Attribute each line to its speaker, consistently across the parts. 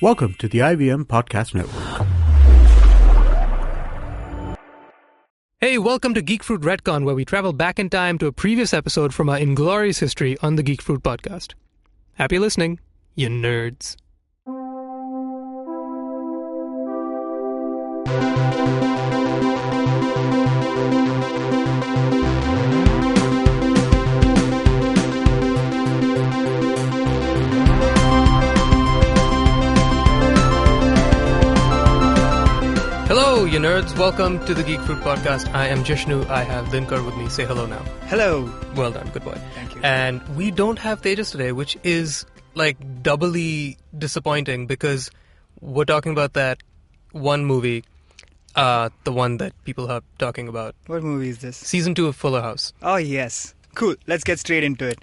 Speaker 1: Welcome to the IVM Podcast Network.
Speaker 2: Hey, welcome to Geek Fruit Retcon, where we travel back in time to a previous episode from our inglorious history on the Geek Fruit Podcast. Happy listening, you nerds. Hello, you nerds. Welcome to the Geek Fruit Podcast. I am Jishnu. I have Dinkar with me. Say hello now.
Speaker 3: Hello.
Speaker 2: Well done. Good boy.
Speaker 3: Thank you.
Speaker 2: And we don't have Tejas today, which is like doubly disappointing because we're talking about that one movie, the one that people are talking about.
Speaker 3: What movie is this?
Speaker 2: Season 2 of Fuller House.
Speaker 3: Oh, yes. Cool. Let's get straight into it.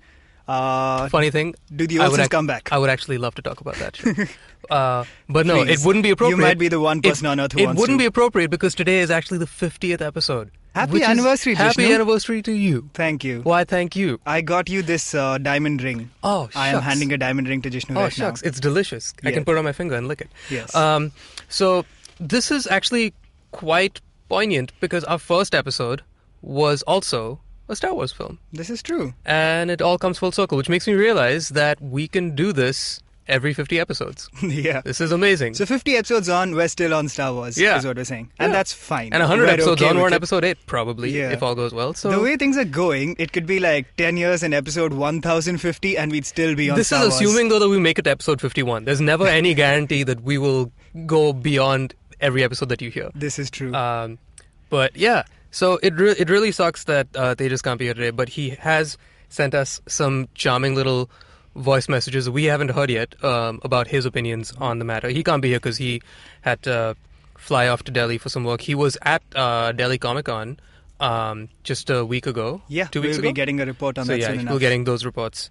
Speaker 2: Funny thing,
Speaker 3: Do the Olsens come back?
Speaker 2: I would actually love to talk about that show. But no,
Speaker 3: Please.
Speaker 2: it wouldn't be appropriate.
Speaker 3: You might be the one person on earth who wants to.
Speaker 2: It wouldn't be appropriate because today is actually the 50th episode.
Speaker 3: Happy anniversary,
Speaker 2: Happy
Speaker 3: Jishnu.
Speaker 2: anniversary to you.
Speaker 3: Thank you.
Speaker 2: Why, thank you.
Speaker 3: I got you this diamond ring.
Speaker 2: Oh, shucks.
Speaker 3: I am handing a diamond ring to Jishnu
Speaker 2: Oh,
Speaker 3: right
Speaker 2: shucks.
Speaker 3: now.
Speaker 2: It's delicious. I
Speaker 3: Yes.
Speaker 2: can put it on my finger and lick it.
Speaker 3: Yes.
Speaker 2: So this is actually quite poignant because our first episode was also a Star Wars film.
Speaker 3: This is true.
Speaker 2: And it all comes full circle, which makes me realize that we can do this every 50 episodes.
Speaker 3: Yeah.
Speaker 2: This is amazing.
Speaker 3: So 50 episodes on, we're still on Star Wars,
Speaker 2: Yeah.
Speaker 3: is what we're saying. And
Speaker 2: Yeah.
Speaker 3: that's fine.
Speaker 2: And 100
Speaker 3: We're
Speaker 2: episodes
Speaker 3: okay
Speaker 2: on, we're
Speaker 3: with
Speaker 2: on
Speaker 3: it.
Speaker 2: episode 8, probably,
Speaker 3: Yeah.
Speaker 2: if all goes well. So
Speaker 3: The way things are going, it could be like 10 years in episode 1050 and we'd still be on
Speaker 2: this
Speaker 3: Star
Speaker 2: is
Speaker 3: Wars.
Speaker 2: assuming, though, that we make it to episode 51. There's never any guarantee that we will go beyond every episode that you hear.
Speaker 3: This is true.
Speaker 2: But yeah, so it really sucks that Tejas can't be here today, but he has sent us some charming little voice messages that we haven't heard yet about his opinions on the matter. He can't be here because he had to fly off to Delhi for some work. He was at Delhi Comic-Con just a week ago.
Speaker 3: Yeah,
Speaker 2: 2 weeks
Speaker 3: we'll
Speaker 2: ago.
Speaker 3: be getting a report on
Speaker 2: So
Speaker 3: that
Speaker 2: yeah,
Speaker 3: soon
Speaker 2: we'll
Speaker 3: enough.
Speaker 2: getting those reports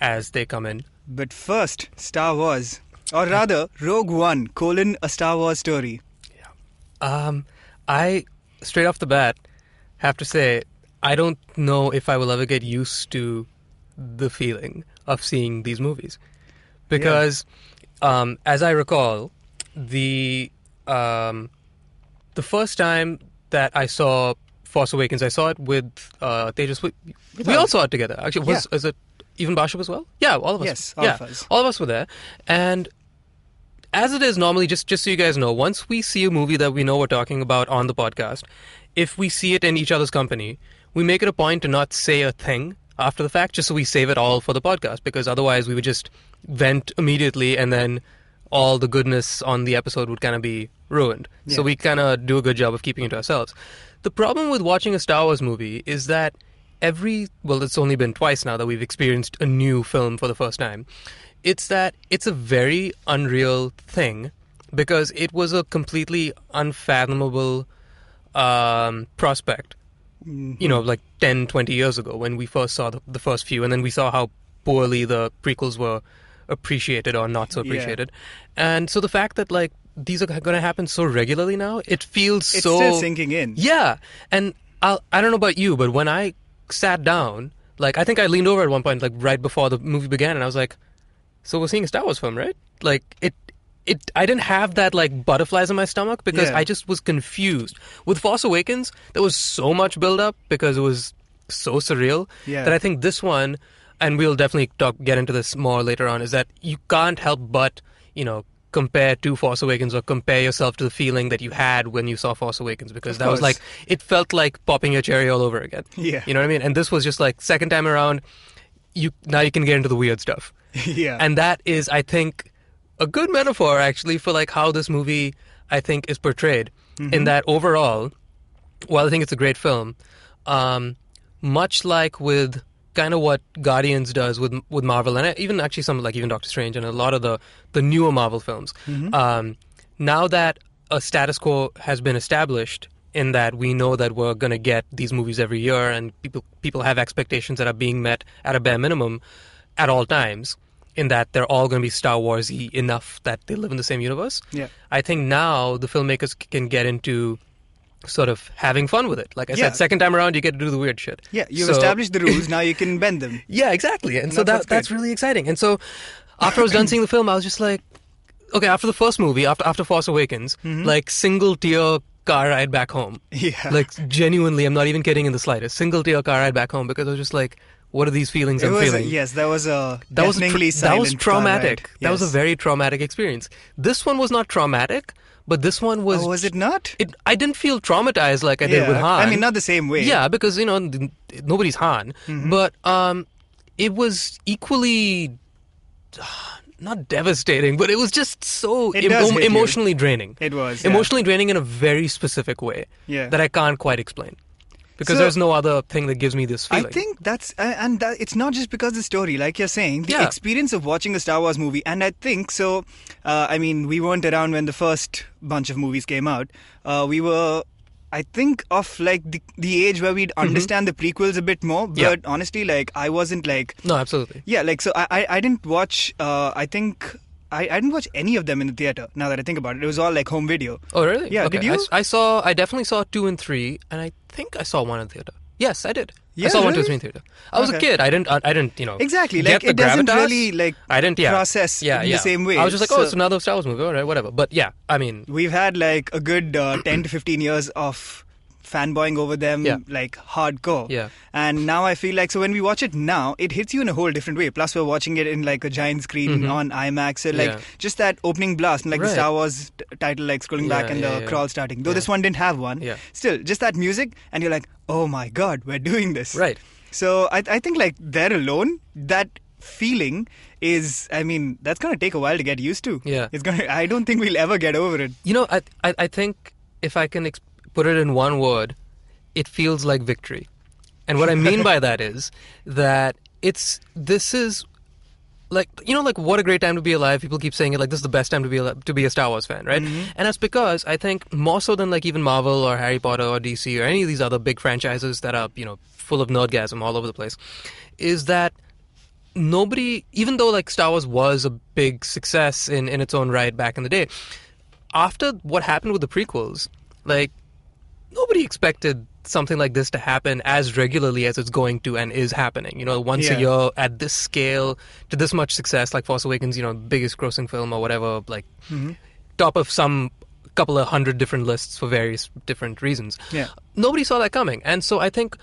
Speaker 2: as they come in.
Speaker 3: But first, Star Wars. Or rather, Rogue One, a Star Wars story.
Speaker 2: I, straight off the bat, have to say, I don't know if I will ever get used to the feeling of seeing these movies. Because, as I recall, the first time that I saw Force Awakens, I saw it with Tejas. We all saw it together. Actually, is it even Bashab as well? Yeah, all of us.
Speaker 3: Yes, all of us.
Speaker 2: All of us were there. And as it is normally, just so you guys know, once we see a movie that we know we're talking about on the podcast, if we see it in each other's company, we make it a point to not say a thing after the fact, just so we save it all for the podcast, because otherwise we would just vent immediately and then all the goodness on the episode would kind of be ruined.
Speaker 3: Yeah.
Speaker 2: So we kind of do a good job of keeping it to ourselves. The problem with watching a Star Wars movie is that it's only been twice now that we've experienced a new film for the first time. It's that it's a very unreal thing because it was a completely unfathomable prospect, like 10, 20 years ago when we first saw the first few, and then we saw how poorly the prequels were appreciated or not so appreciated. Yeah. And so the fact that like these are going to happen so regularly now, it feels
Speaker 3: It's
Speaker 2: so...
Speaker 3: still sinking in.
Speaker 2: Yeah. And I don't know about you, but when I sat down, like I think I leaned over at one point, like right before the movie began, and I was like, so we're seeing a Star Wars film, right? Like I didn't have that like butterflies in my stomach because I just was confused. With Force Awakens, there was so much build up because it was so surreal that I think this one, and we'll definitely get into this more later on, is that you can't help but, compare to Force Awakens or compare yourself to the feeling that you had when you saw Force Awakens, because that was like, it felt like popping your cherry all over again.
Speaker 3: Yeah.
Speaker 2: You know what I mean? And this was just like second time around, now you can get into the weird stuff.
Speaker 3: Yeah.
Speaker 2: And that is, I think, a good metaphor actually for like how this movie, I think, is portrayed. In that overall, while I think it's a great film, much like with kind of what Guardians does with Marvel, and even actually some like even Doctor Strange and a lot of the newer Marvel films, now that a status quo has been established in that we know that we're going to get these movies every year and people have expectations that are being met at a bare minimum at all times, in that they're all going to be Star Wars-y enough that they live in the same universe.
Speaker 3: Yeah.
Speaker 2: I think now the filmmakers can get into sort of having fun with it. Like I said, second time around, you get to do the weird shit.
Speaker 3: Yeah, you've established the rules, now you can bend them.
Speaker 2: Yeah, exactly. And so that's really exciting. And so after I was done seeing the film, I was just like, okay, after the first movie, after Force Awakens, like single tier car ride back home.
Speaker 3: Yeah.
Speaker 2: Like genuinely, I'm not even kidding in the slightest. Single tier car ride back home because I was just like, what are these feelings I'm feeling?
Speaker 3: Yes, that was a
Speaker 2: That was
Speaker 3: definitely
Speaker 2: that
Speaker 3: silent
Speaker 2: was traumatic.
Speaker 3: car ride.
Speaker 2: That was a
Speaker 3: Yes.
Speaker 2: very traumatic experience. This one was not traumatic, but this one was.
Speaker 3: Oh, was it not?
Speaker 2: I didn't feel traumatized like I did with Han.
Speaker 3: I mean, not the same way.
Speaker 2: Yeah, because nobody's Han, but it was equally not devastating, but it was just so
Speaker 3: It does hit you.
Speaker 2: emotionally draining.
Speaker 3: It was, yeah.
Speaker 2: emotionally draining in a very specific way
Speaker 3: Yeah.
Speaker 2: that I can't quite explain because
Speaker 3: So-
Speaker 2: there's no other thing that gives me this feeling.
Speaker 3: I think that's and that it's not just because of the story, like you're saying, the
Speaker 2: Yeah.
Speaker 3: experience of watching a Star Wars movie. And I think so. I mean, we weren't around when the first bunch of movies came out. We were, I think, of like the age where we'd understand the prequels a bit more. But
Speaker 2: Yeah.
Speaker 3: honestly, like I wasn't like,
Speaker 2: No, absolutely.
Speaker 3: yeah, like so I didn't watch. I think. I didn't watch any of them in the theater. Now that I think about it, it was all like home video.
Speaker 2: Oh, really?
Speaker 3: Yeah,
Speaker 2: Okay.
Speaker 3: did you?
Speaker 2: I definitely saw 2 and 3, and I think I saw 1 in theater. Yes, I did.
Speaker 3: Yeah,
Speaker 2: I saw 1, 2,
Speaker 3: really?
Speaker 2: 3 in theater. I was a
Speaker 3: Okay.
Speaker 2: kid. I didn't,
Speaker 3: Exactly,
Speaker 2: get
Speaker 3: like
Speaker 2: the
Speaker 3: it doesn't
Speaker 2: gravitas.
Speaker 3: really like
Speaker 2: I didn't,
Speaker 3: process in the same way.
Speaker 2: I was just like, oh,
Speaker 3: So-
Speaker 2: it's another Star Wars movie. All right, whatever. But yeah, I mean,
Speaker 3: We've had like a good 10 to 15 years of fanboying over them,
Speaker 2: Yeah.
Speaker 3: like hardcore.
Speaker 2: Yeah.
Speaker 3: And now I feel like, so when we watch it now, it hits you in a whole different way. Plus, we're watching it in like a giant screen on IMAX. So, like,
Speaker 2: Yeah.
Speaker 3: just that opening blast and like the
Speaker 2: Right.
Speaker 3: Star Wars title, like scrolling back and the crawl starting. Though
Speaker 2: Yeah.
Speaker 3: this one didn't have one.
Speaker 2: Yeah.
Speaker 3: Still, just that music, and you're like, oh my God, we're doing this.
Speaker 2: Right.
Speaker 3: So, I think like there alone, that feeling is, I mean, that's going to take a while to get used to.
Speaker 2: Yeah.
Speaker 3: I don't think we'll ever get over it.
Speaker 2: I think if I can put it in one word, it feels like victory. And what I mean by that is that this is like, like what a great time to be alive. People keep saying it like this is the best time to be a Star Wars fan, right? And that's because I think more so than like even Marvel or Harry Potter or DC or any of these other big franchises that are, full of nerdgasm all over the place, is that nobody, even though like Star Wars was a big success in its own right back in the day, after what happened with the prequels, like nobody expected something like this to happen as regularly as it's going to and is happening. Once a
Speaker 3: Yeah.
Speaker 2: year at this scale to this much success, like Force Awakens, biggest grossing film or whatever, like top of some couple of 100 different lists for various different reasons.
Speaker 3: Yeah.
Speaker 2: Nobody saw that coming. And so I think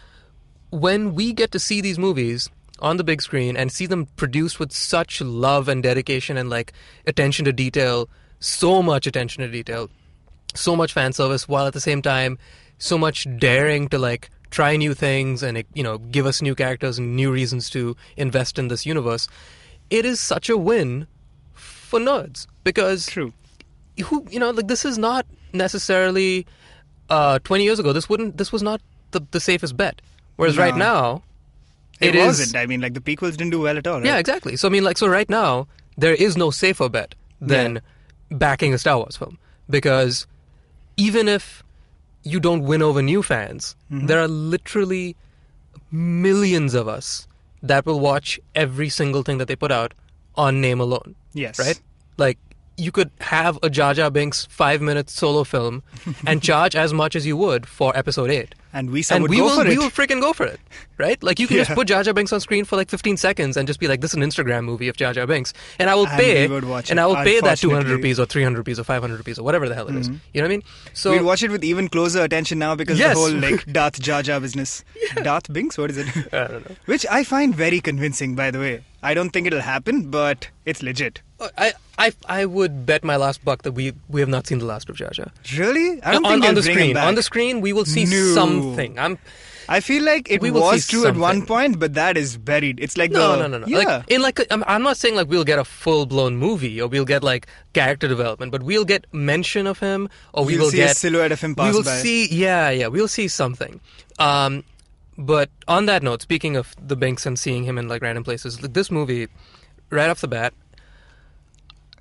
Speaker 2: when we get to see these movies on the big screen and see them produced with such love and dedication and like attention to detail, so much attention to detail, so much fan service, while at the same time so much daring to like try new things and give us new characters and new reasons to invest in this universe, it is such a win for nerds because
Speaker 3: True.
Speaker 2: this is not necessarily 20 years ago this was not the safest bet, whereas
Speaker 3: No.
Speaker 2: right now
Speaker 3: It
Speaker 2: is.
Speaker 3: wasn't. I mean, like the prequels didn't do well at all. Right?
Speaker 2: Yeah, exactly. So I mean, so right now there is no safer bet than backing a Star Wars film, because even if you don't win over new fans, there are literally millions of us that will watch every single thing that they put out on name alone.
Speaker 3: Yes.
Speaker 2: Right? Like, you could have a Jar Jar Binks 5-minute solo film and charge as much as you would for episode 8.
Speaker 3: And we
Speaker 2: And
Speaker 3: would
Speaker 2: we
Speaker 3: go
Speaker 2: will
Speaker 3: for it.
Speaker 2: we will freaking go for it, right? Like you can just
Speaker 3: Yeah.
Speaker 2: put Jar Jar Binks on screen for like 15 seconds and just be like, "This is an Instagram movie of Jar Jar Binks," and I will
Speaker 3: And
Speaker 2: pay,
Speaker 3: we would watch
Speaker 2: and
Speaker 3: it,
Speaker 2: I will pay that 200
Speaker 3: unfortunately.
Speaker 2: rupees or 300 rupees or 500 rupees or whatever the hell it is. You know what I mean? So
Speaker 3: We'd watch it with even closer attention now because
Speaker 2: Yes.
Speaker 3: of the whole like Darth Jar Jar business. Darth Binks? What is it?
Speaker 2: I don't know.
Speaker 3: Which I find very convincing, by the way. I don't think it'll happen, but it's legit.
Speaker 2: I would bet my last buck that we have not seen the last of Jar Jar.
Speaker 3: Really? I don't
Speaker 2: on
Speaker 3: think
Speaker 2: the
Speaker 3: they'll bring him
Speaker 2: screen.
Speaker 3: back.
Speaker 2: On the screen, we will see
Speaker 3: No.
Speaker 2: something.
Speaker 3: I feel like it
Speaker 2: We will
Speaker 3: was
Speaker 2: see
Speaker 3: true at one
Speaker 2: something.
Speaker 3: point, but that is buried. It's like
Speaker 2: No.
Speaker 3: Yeah.
Speaker 2: I'm not saying like we'll get a full blown movie or we'll get like character development, but we'll get mention of him, or we
Speaker 3: We'll
Speaker 2: will
Speaker 3: see
Speaker 2: get
Speaker 3: a silhouette of him pass
Speaker 2: we will
Speaker 3: by.
Speaker 2: see, we'll see something. But on that note, speaking of the Binks and seeing him in like random places, like, this movie, right off the bat.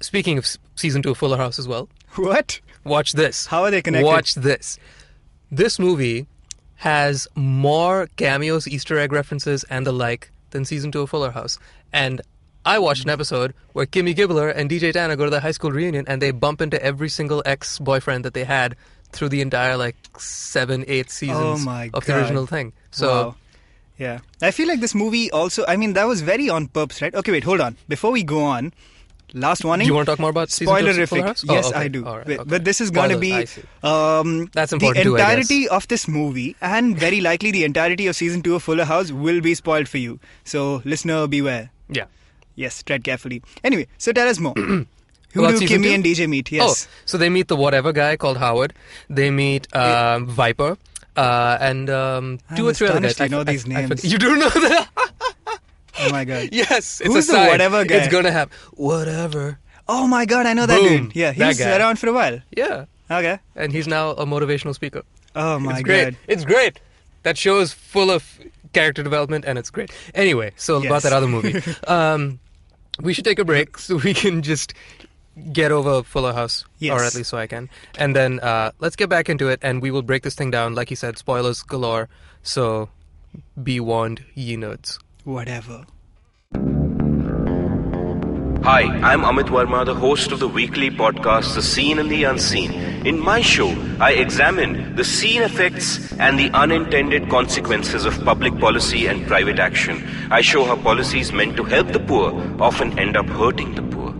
Speaker 2: Speaking of season 2 of Fuller House as well,
Speaker 3: What?
Speaker 2: watch this.
Speaker 3: How are they connected?
Speaker 2: Watch this. This movie has more cameos, Easter egg references, and the like than season 2 of Fuller House. And I watched an episode where Kimmy Gibbler and DJ Tanner go to the high school reunion and they bump into every single ex-boyfriend that they had through the entire like 7-8 seasons
Speaker 3: my
Speaker 2: of the
Speaker 3: God.
Speaker 2: original thing. So
Speaker 3: Wow. Yeah. I feel like this movie also, I mean, that was very on purpose, right? Okay, wait, hold on. Before we go on, last warning.
Speaker 2: Do you want to talk more about season 2 of Fuller
Speaker 3: Spoilerific.
Speaker 2: House?
Speaker 3: Yes,
Speaker 2: okay.
Speaker 3: I do.
Speaker 2: All right, okay.
Speaker 3: But this is going to be
Speaker 2: That's
Speaker 3: the
Speaker 2: important too, I guess.
Speaker 3: entirety of this movie, and very likely the entirety of season 2 of Fuller House will be spoiled for you. So, listener, beware.
Speaker 2: Yeah.
Speaker 3: Yes, tread carefully. Anyway, so tell us more. Who
Speaker 2: About
Speaker 3: do
Speaker 2: season
Speaker 3: Kimmy
Speaker 2: 2?
Speaker 3: and DJ meet? Yes.
Speaker 2: Oh, so they meet the whatever guy called Howard. They meet Viper. And two or three other guys.
Speaker 3: I know these names.
Speaker 2: You do know that?
Speaker 3: Oh my god.
Speaker 2: Yes, it's
Speaker 3: Who's
Speaker 2: a
Speaker 3: the
Speaker 2: sign.
Speaker 3: whatever guy?
Speaker 2: It's gonna have whatever.
Speaker 3: Oh my god, I know that
Speaker 2: Boom.
Speaker 3: dude. Yeah, he
Speaker 2: That
Speaker 3: was
Speaker 2: guy.
Speaker 3: around for a while.
Speaker 2: Yeah,
Speaker 3: Okay.
Speaker 2: and he's now a motivational speaker.
Speaker 3: Oh my
Speaker 2: It's great.
Speaker 3: god.
Speaker 2: It's great. That show is full of character development, and it's great. Anyway, so about
Speaker 3: Yes.
Speaker 2: that other movie, we should take a break so we can just get over Fuller House,
Speaker 3: Yes.
Speaker 2: or at least so I can, and then let's get back into it, and we will break this thing down. Like he said, spoilers galore. So be warned, ye nerds.
Speaker 3: Whatever.
Speaker 4: Hi, I'm Amit Verma, the host of the weekly podcast The Seen and the Unseen. In my show, I examine the seen effects and the unintended consequences of public policy and private action. I show how policies meant to help the poor often end up hurting the poor.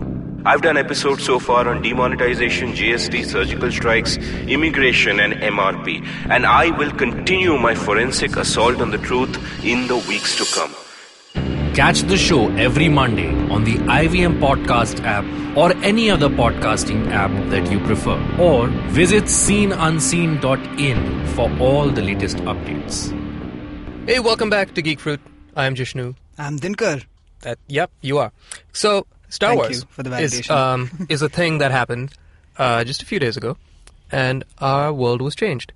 Speaker 4: I've done episodes so far on demonetization, GST, surgical strikes, immigration and MRP. And I will continue my forensic assault on the truth in the weeks to come.
Speaker 5: Catch the show every Monday on the IVM Podcast app or any other podcasting app that you prefer. Or visit seenunseen.in for all the latest updates.
Speaker 2: Hey, welcome back to Geek Fruit. I'm Jishnu.
Speaker 3: I'm Dinkar.
Speaker 2: Yep, you are. So, Star
Speaker 3: Thank
Speaker 2: Wars
Speaker 3: you for the validation.
Speaker 2: is a thing that happened just a few days ago, and our world was changed.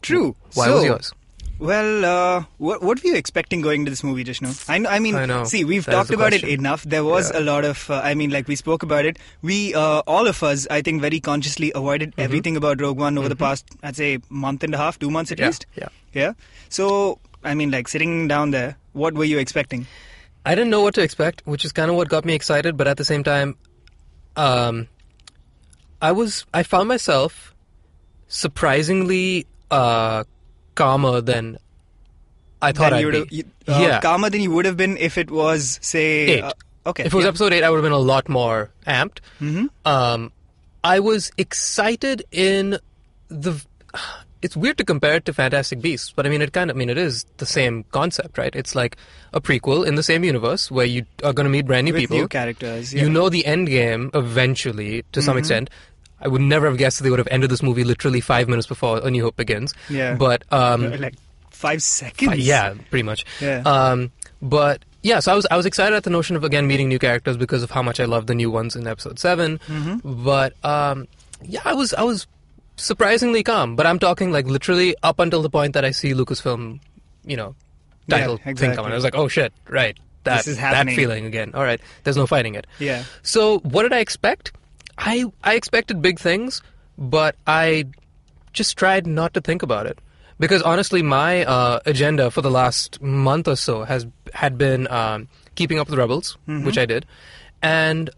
Speaker 3: True.
Speaker 2: Why was yours?
Speaker 3: Well, what were you expecting going to this movie, Jishnu? I mean,
Speaker 2: I know.
Speaker 3: see, we've
Speaker 2: That is
Speaker 3: talked
Speaker 2: the
Speaker 3: about
Speaker 2: question.
Speaker 3: it enough. There was a lot of, we spoke about it. We, all of us, I think, very consciously avoided everything about Rogue One over the past, I'd say, month and a half, 2 months at least.
Speaker 2: Yeah.
Speaker 3: So, sitting down there, what were you expecting?
Speaker 2: I didn't know what to expect, which is kind of what got me excited, but at the same time, I found myself surprisingly calmer than I thought I'd be.
Speaker 3: Calmer than you would have been if it was, say...
Speaker 2: 8.
Speaker 3: Okay.
Speaker 2: If it was episode 8, I would have been a lot more amped.
Speaker 3: Mm-hmm.
Speaker 2: I was excited in the... It's weird to compare it to Fantastic Beasts, but it is the same concept, right? It's like a prequel in the same universe where you are going to meet brand new
Speaker 3: With
Speaker 2: people.
Speaker 3: new characters, yeah.
Speaker 2: You know the end game eventually, to some extent. I would never have guessed that they would have ended this movie literally 5 minutes before A New Hope begins.
Speaker 3: Yeah.
Speaker 2: But,
Speaker 3: like 5 seconds?
Speaker 2: yeah, pretty much.
Speaker 3: Yeah.
Speaker 2: But yeah, so I was excited at the notion of again meeting new characters because of how much I love the new ones in episode 7. But yeah, I was surprisingly calm. But I'm talking like literally up until the point that I see Lucasfilm, title thing
Speaker 3: exactly.
Speaker 2: coming. I was like, oh shit, right,
Speaker 3: This is
Speaker 2: that
Speaker 3: happening.
Speaker 2: feeling again. All right, there's no fighting it.
Speaker 3: Yeah.
Speaker 2: So what did I expect? I expected big things, but I just tried not to think about it. Because honestly, my agenda for the last month or so had been keeping up with Rebels, which I did, and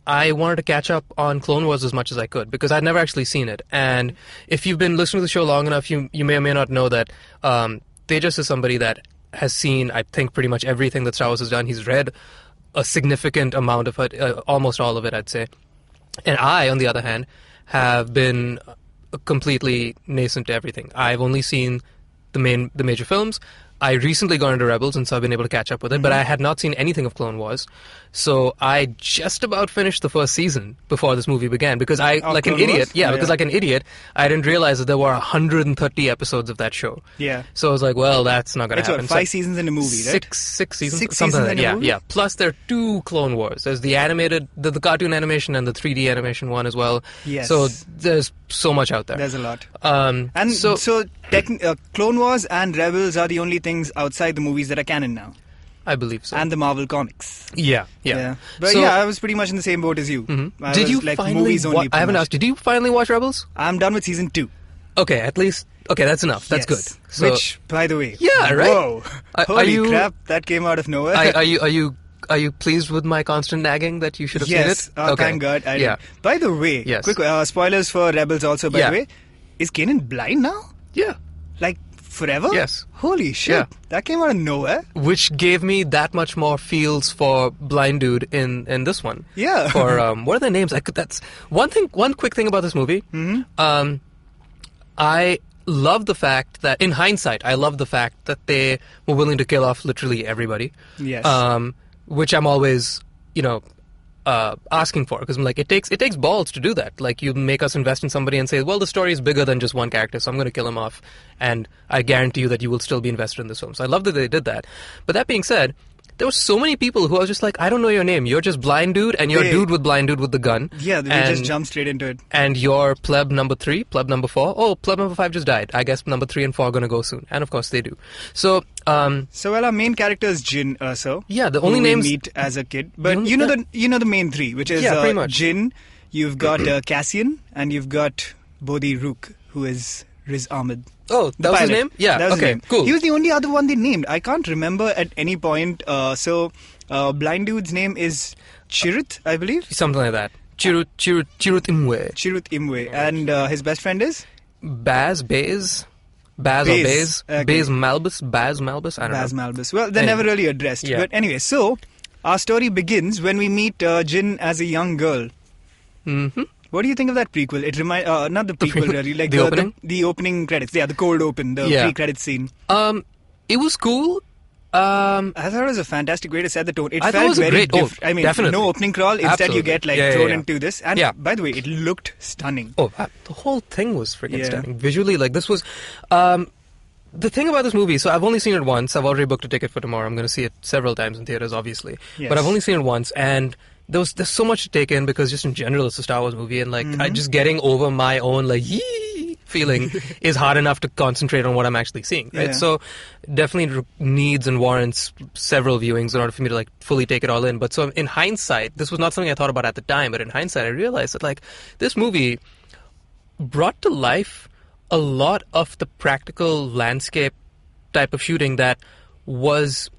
Speaker 2: I wanted to catch up on Clone Wars as much as I could because I'd never actually seen it. And if you've been listening to the show long enough, you may or may not know that Tejas is somebody that has seen, I think, pretty much everything that Star Wars has done. He's read a significant amount of it, almost all of it, I'd say. And I, on the other hand, have been completely nascent to everything. I've only seen the major films. I recently got into Rebels, and so I've been able to catch up with it, but I had not seen anything of Clone Wars. So I just about finished the first season before this movie began, because like an
Speaker 3: Clone
Speaker 2: idiot,
Speaker 3: Wars?
Speaker 2: because like an idiot, I didn't realize that there were 130 episodes of that show.
Speaker 3: Yeah.
Speaker 2: So I was like, well, that's not going to
Speaker 3: It's
Speaker 2: happen.
Speaker 3: what, 5 seasons in a movie, right?
Speaker 2: Six seasons?
Speaker 3: 6
Speaker 2: something
Speaker 3: seasons
Speaker 2: like
Speaker 3: in
Speaker 2: that.
Speaker 3: a
Speaker 2: Yeah,
Speaker 3: movie?
Speaker 2: yeah. Plus there are 2 Clone Wars. There's the animated, the cartoon animation and the 3D animation one as well.
Speaker 3: Yes.
Speaker 2: So there's so much out there.
Speaker 3: There's a lot.
Speaker 2: And
Speaker 3: So Clone Wars and Rebels are the only things outside the movies that are canon now.
Speaker 2: I believe so.
Speaker 3: And the Marvel comics.
Speaker 2: Yeah.
Speaker 3: But
Speaker 2: So-
Speaker 3: I was pretty much in the same boat as you. I
Speaker 2: Did
Speaker 3: was,
Speaker 2: you
Speaker 3: like,
Speaker 2: finally
Speaker 3: movies only
Speaker 2: I haven't
Speaker 3: pretty much.
Speaker 2: asked. Did you finally watch Rebels?
Speaker 3: I'm done with season 2.
Speaker 2: Okay, at least. Okay, that's enough. That's
Speaker 3: Yes.
Speaker 2: good. So,
Speaker 3: Which, by the way,
Speaker 2: Yeah, right?
Speaker 3: Whoa,
Speaker 2: Are
Speaker 3: holy
Speaker 2: you-
Speaker 3: crap! That came out of nowhere.
Speaker 2: are you pleased with my constant nagging that you should have
Speaker 3: Yes.
Speaker 2: seen it?
Speaker 3: Oh,
Speaker 2: Okay.
Speaker 3: thank God. I
Speaker 2: Yeah.
Speaker 3: did. By the way,
Speaker 2: Yes.
Speaker 3: quick spoilers for Rebels. Also, by
Speaker 2: Yeah.
Speaker 3: the way, is Kanan blind now?
Speaker 2: Yeah.
Speaker 3: Like Forever?
Speaker 2: Yes.
Speaker 3: Holy shit.
Speaker 2: Yeah.
Speaker 3: That came out of nowhere.
Speaker 2: Which gave me that much more feels for Blind Dude in this one.
Speaker 3: Yeah.
Speaker 2: For what are their names? That's one thing. One quick thing about this movie. I love the fact that, in hindsight, I love the fact that they were willing to kill off literally everybody.
Speaker 3: Yes.
Speaker 2: Which I'm always, asking for, because I'm like, it takes balls to do that. Like, you make us invest in somebody and say, well, the story is bigger than just one character, so I'm going to kill him off, and I guarantee you that you will still be invested in this film. So I love that they did that. But that being said, there were so many people who I was just like, I don't know your name. You're just Blind Dude, and you're Dude with Blind Dude with the gun.
Speaker 3: Yeah, they just jumped straight into it.
Speaker 2: And you're pleb number 3, pleb number 4. Oh, pleb number 5 just died. I guess number 3 and 4 are going to go soon. And of course they do. So,
Speaker 3: our main character is Jin Erso.
Speaker 2: Yeah, the only names
Speaker 3: we meet as a kid. But you know the main 3, which is
Speaker 2: pretty much.
Speaker 3: Jin, you've got Cassian, and you've got Bodhi Rook, who is Riz Ahmed.
Speaker 2: Oh, that was his name? Yeah,
Speaker 3: that was
Speaker 2: okay,
Speaker 3: his name.
Speaker 2: cool.
Speaker 3: He was the only other one they named. I can't remember at any point. Blind Dude's name is Chirut, I believe.
Speaker 2: Something like that. Chirut Imwe.
Speaker 3: Chirut Imwe. And his best friend is?
Speaker 2: Baz Malbus, I don't know.
Speaker 3: Baz Malbus. Well, they're never really addressed.
Speaker 2: Yeah.
Speaker 3: But anyway, so our story begins when we meet Jin as a young girl.
Speaker 2: Mm-hmm.
Speaker 3: What do you think of that prequel? It not the prequel really, like
Speaker 2: the opening?
Speaker 3: The opening credits. Yeah, the cold open, the pre-credit scene.
Speaker 2: It was cool.
Speaker 3: I thought it was a fantastic way to set the tone. It
Speaker 2: I thought
Speaker 3: felt
Speaker 2: it was
Speaker 3: very
Speaker 2: great.
Speaker 3: different. I mean,
Speaker 2: definitely.
Speaker 3: No opening crawl. Instead, you get thrown into this. And by the way, it looked stunning.
Speaker 2: Oh, the whole thing was freaking stunning. Visually, like, this was... the thing about this movie, so I've only seen it once. I've already booked a ticket for tomorrow. I'm going to see it several times in theaters, obviously. Yes. But I've only seen it once, and there's so much to take in, because just in general, it's a Star Wars movie, and just getting over my own feeling is hard enough to concentrate on what I'm actually seeing, right?
Speaker 3: Yeah.
Speaker 2: So definitely needs and warrants several viewings in order for me to fully take it all in. But so in hindsight, this was not something I thought about at the time, but in hindsight I realized that this movie brought to life a lot of the practical landscape type of shooting that was,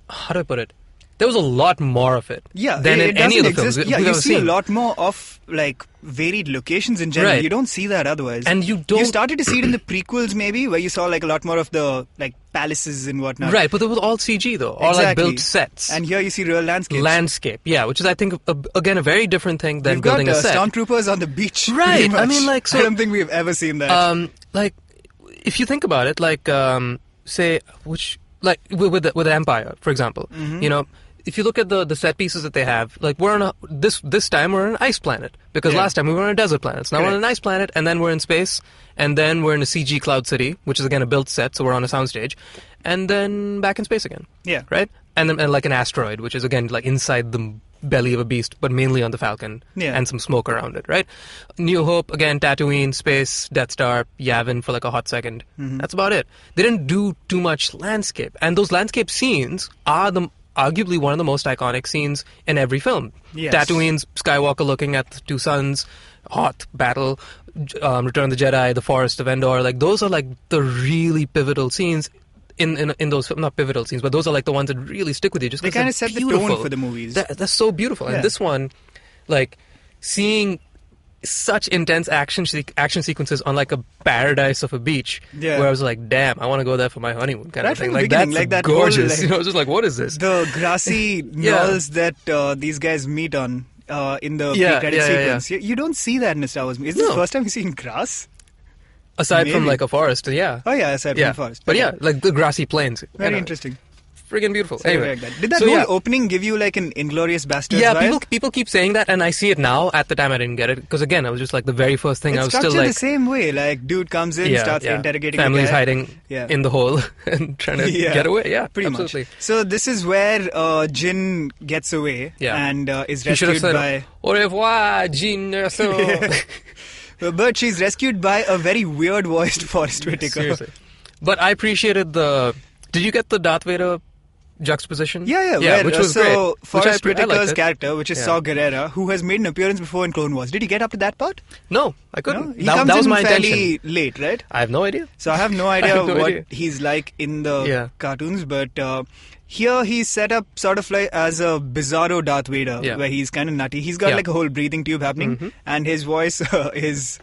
Speaker 2: how do I put it? There was a lot more of it than in any of the films we've
Speaker 3: you
Speaker 2: ever
Speaker 3: see
Speaker 2: seen.
Speaker 3: a lot more of varied locations in general.
Speaker 2: Right.
Speaker 3: You don't see that otherwise.
Speaker 2: And you
Speaker 3: started to see it in the prequels maybe, where you saw a lot more of the palaces and whatnot.
Speaker 2: Right, but it was all CG though, all built sets.
Speaker 3: And here you see real landscapes.
Speaker 2: Landscape, yeah, which is I think again a very different thing than building a set.
Speaker 3: Stormtroopers on the beach.
Speaker 2: Right, I mean so
Speaker 3: I don't think we've ever seen that.
Speaker 2: If you think about it, say with the Empire, for example, if you look at the set pieces that they have, we're on this time we're on an ice planet, because last time we were on a desert planet. So now we're on an ice planet, and then we're in space, and then we're in a CG cloud city, which is again a built set, so we're on a soundstage, and then back in space again.
Speaker 3: Yeah.
Speaker 2: Right? And then an asteroid, which is again inside the belly of a beast, but mainly on the Falcon, and some smoke around it, right? New Hope, again, Tatooine, space, Death Star, Yavin for a hot second. Mm-hmm. That's about it. They didn't do too much landscape, and those landscape scenes are arguably one of the most iconic scenes in every film.
Speaker 3: Yes.
Speaker 2: Tatooine's Skywalker looking at the two suns, Hoth battle, Return of the Jedi, the Forest of Endor. Those are the really pivotal scenes in those, not pivotal scenes, but those are the ones that really stick with you. Just
Speaker 3: they kind of set
Speaker 2: beautiful.
Speaker 3: The tone for the movies.
Speaker 2: That's so beautiful. And this one, seeing such intense action sequences on a paradise of a beach, where I was like, damn, I want to go there for my honeymoon kind of thing. That's that gorgeous.
Speaker 3: Whole,
Speaker 2: I was just like, what is this?
Speaker 3: The grassy knolls that these guys meet on in the pre-credit sequence. Yeah. You don't see that in a Star Wars movie. Is this the first time you've seen grass?
Speaker 2: Aside from a forest, yeah.
Speaker 3: Oh yeah, aside from a forest.
Speaker 2: But the grassy plains.
Speaker 3: Very interesting.
Speaker 2: Friggin' beautiful.
Speaker 3: So
Speaker 2: anyway,
Speaker 3: did that whole opening give you an Inglourious Basterds vibe?
Speaker 2: Yeah, people keep saying that, and I see it now. At the time, I didn't get it, because again, I was just the very first thing.
Speaker 3: It's
Speaker 2: I was still
Speaker 3: the same way. Dude comes in, starts interrogating
Speaker 2: Family's
Speaker 3: the guy.
Speaker 2: hiding in the hole and trying to get away. Yeah,
Speaker 3: pretty
Speaker 2: absolutely.
Speaker 3: much. So this is where Jin gets away and is rescued by...
Speaker 2: Au revoir, Jin.
Speaker 3: But she's rescued by a very weird voiced Forrest Whitaker.
Speaker 2: Seriously. But I appreciated the... Did you get the Darth Vader juxtaposition?
Speaker 3: Yeah,
Speaker 2: which was
Speaker 3: so
Speaker 2: great.
Speaker 3: Forrest Whitaker's character, which is Saw Gerrera, who has made an appearance before in Clone Wars. Did he get up to that part?
Speaker 2: No, I couldn't.
Speaker 3: No? He comes
Speaker 2: that was
Speaker 3: in
Speaker 2: my
Speaker 3: fairly
Speaker 2: intention.
Speaker 3: late, right?
Speaker 2: I have no idea.
Speaker 3: So I have no idea what he's like in the cartoons, but here he's set up sort of as a bizarro Darth Vader, where he's kind of nutty. He's got a whole breathing tube happening, and his voice is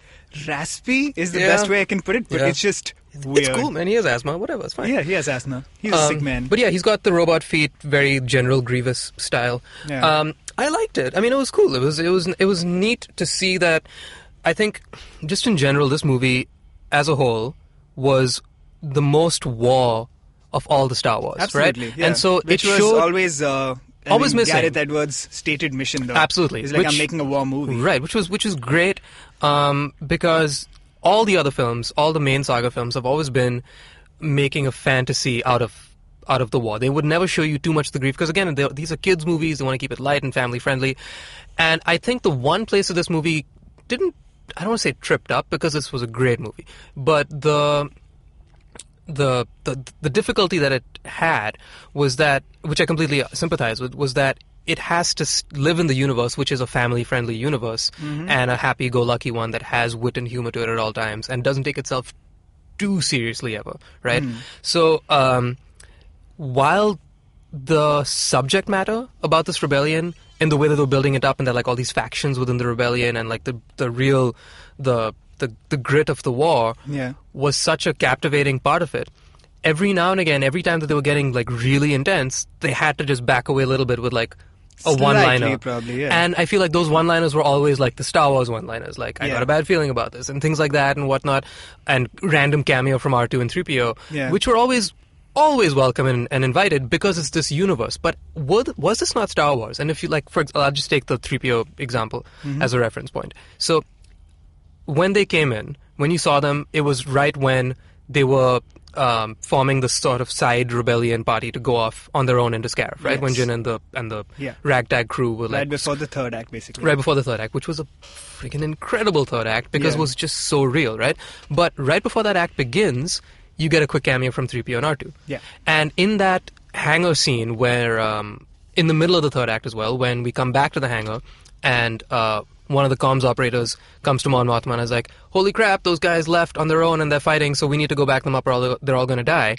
Speaker 3: raspy, is the best way I can put it, but it's just weird.
Speaker 2: It's cool, man. He has asthma. Whatever, it's fine.
Speaker 3: Yeah, he has asthma. He's a sick man.
Speaker 2: But yeah, he's got the robot feet, very General Grievous style.
Speaker 3: Yeah.
Speaker 2: I liked it. I mean, it was cool. It was neat to see that. I think, just in general, this movie, as a whole, was the most war of all the Star Wars,
Speaker 3: Absolutely,
Speaker 2: right?
Speaker 3: yeah.
Speaker 2: And so
Speaker 3: Which
Speaker 2: it
Speaker 3: was
Speaker 2: showed
Speaker 3: always
Speaker 2: missing.
Speaker 3: Gareth Edwards' stated mission, though.
Speaker 2: Absolutely.
Speaker 3: It's like, I'm making a war movie.
Speaker 2: Right, which is great, because all the other films, all the main saga films, have always been making a fantasy out of the war. They would never show you too much of the grief, because again, these are kids' movies. They want to keep it light and family friendly. And I think the one place that this movie didn't, I don't want to say tripped up, because this was a great movie, but the difficulty that it had was that, which I completely sympathize with, was that it has to live in the universe, which is a family-friendly universe, and a happy-go-lucky one that has wit and humor to it at all times, and doesn't take itself too seriously ever, right? So, while the subject matter about this rebellion, and the way that they were building it up, and there are like all these factions within the rebellion, and like the real grit of the war, was such a captivating part of it. Every now and again, every time that they were getting like really intense, they had to just back away a little bit with like a one-liner.
Speaker 3: Probably, yeah.
Speaker 2: And I feel like those one-liners were always like the Star Wars one-liners, like, I got a bad feeling about this, and things like that and whatnot, and random cameo from R2 and 3PO, which were always welcome and invited, because it's this universe. But was this not Star Wars? And if you like, I'll just take the 3PO example as a reference point. So when they came in, when you saw them, it was right when they were forming the sort of side rebellion party to go off on their own into Scarif, right?
Speaker 3: Yes.
Speaker 2: When Jin and the ragtag crew were like...
Speaker 3: Right before the third act, basically.
Speaker 2: Right before the third act, which was a freaking incredible third act, because it was just so real, right? But right before that act begins, you get a quick cameo from 3PO and R2.
Speaker 3: Yeah.
Speaker 2: And in that hangar scene where, in the middle of the third act as well, when we come back to the hangar, and one of the comms operators comes to Mon Mothma and is like, holy crap, those guys left on their own and they're fighting, so we need to go back them up or they're all going to die.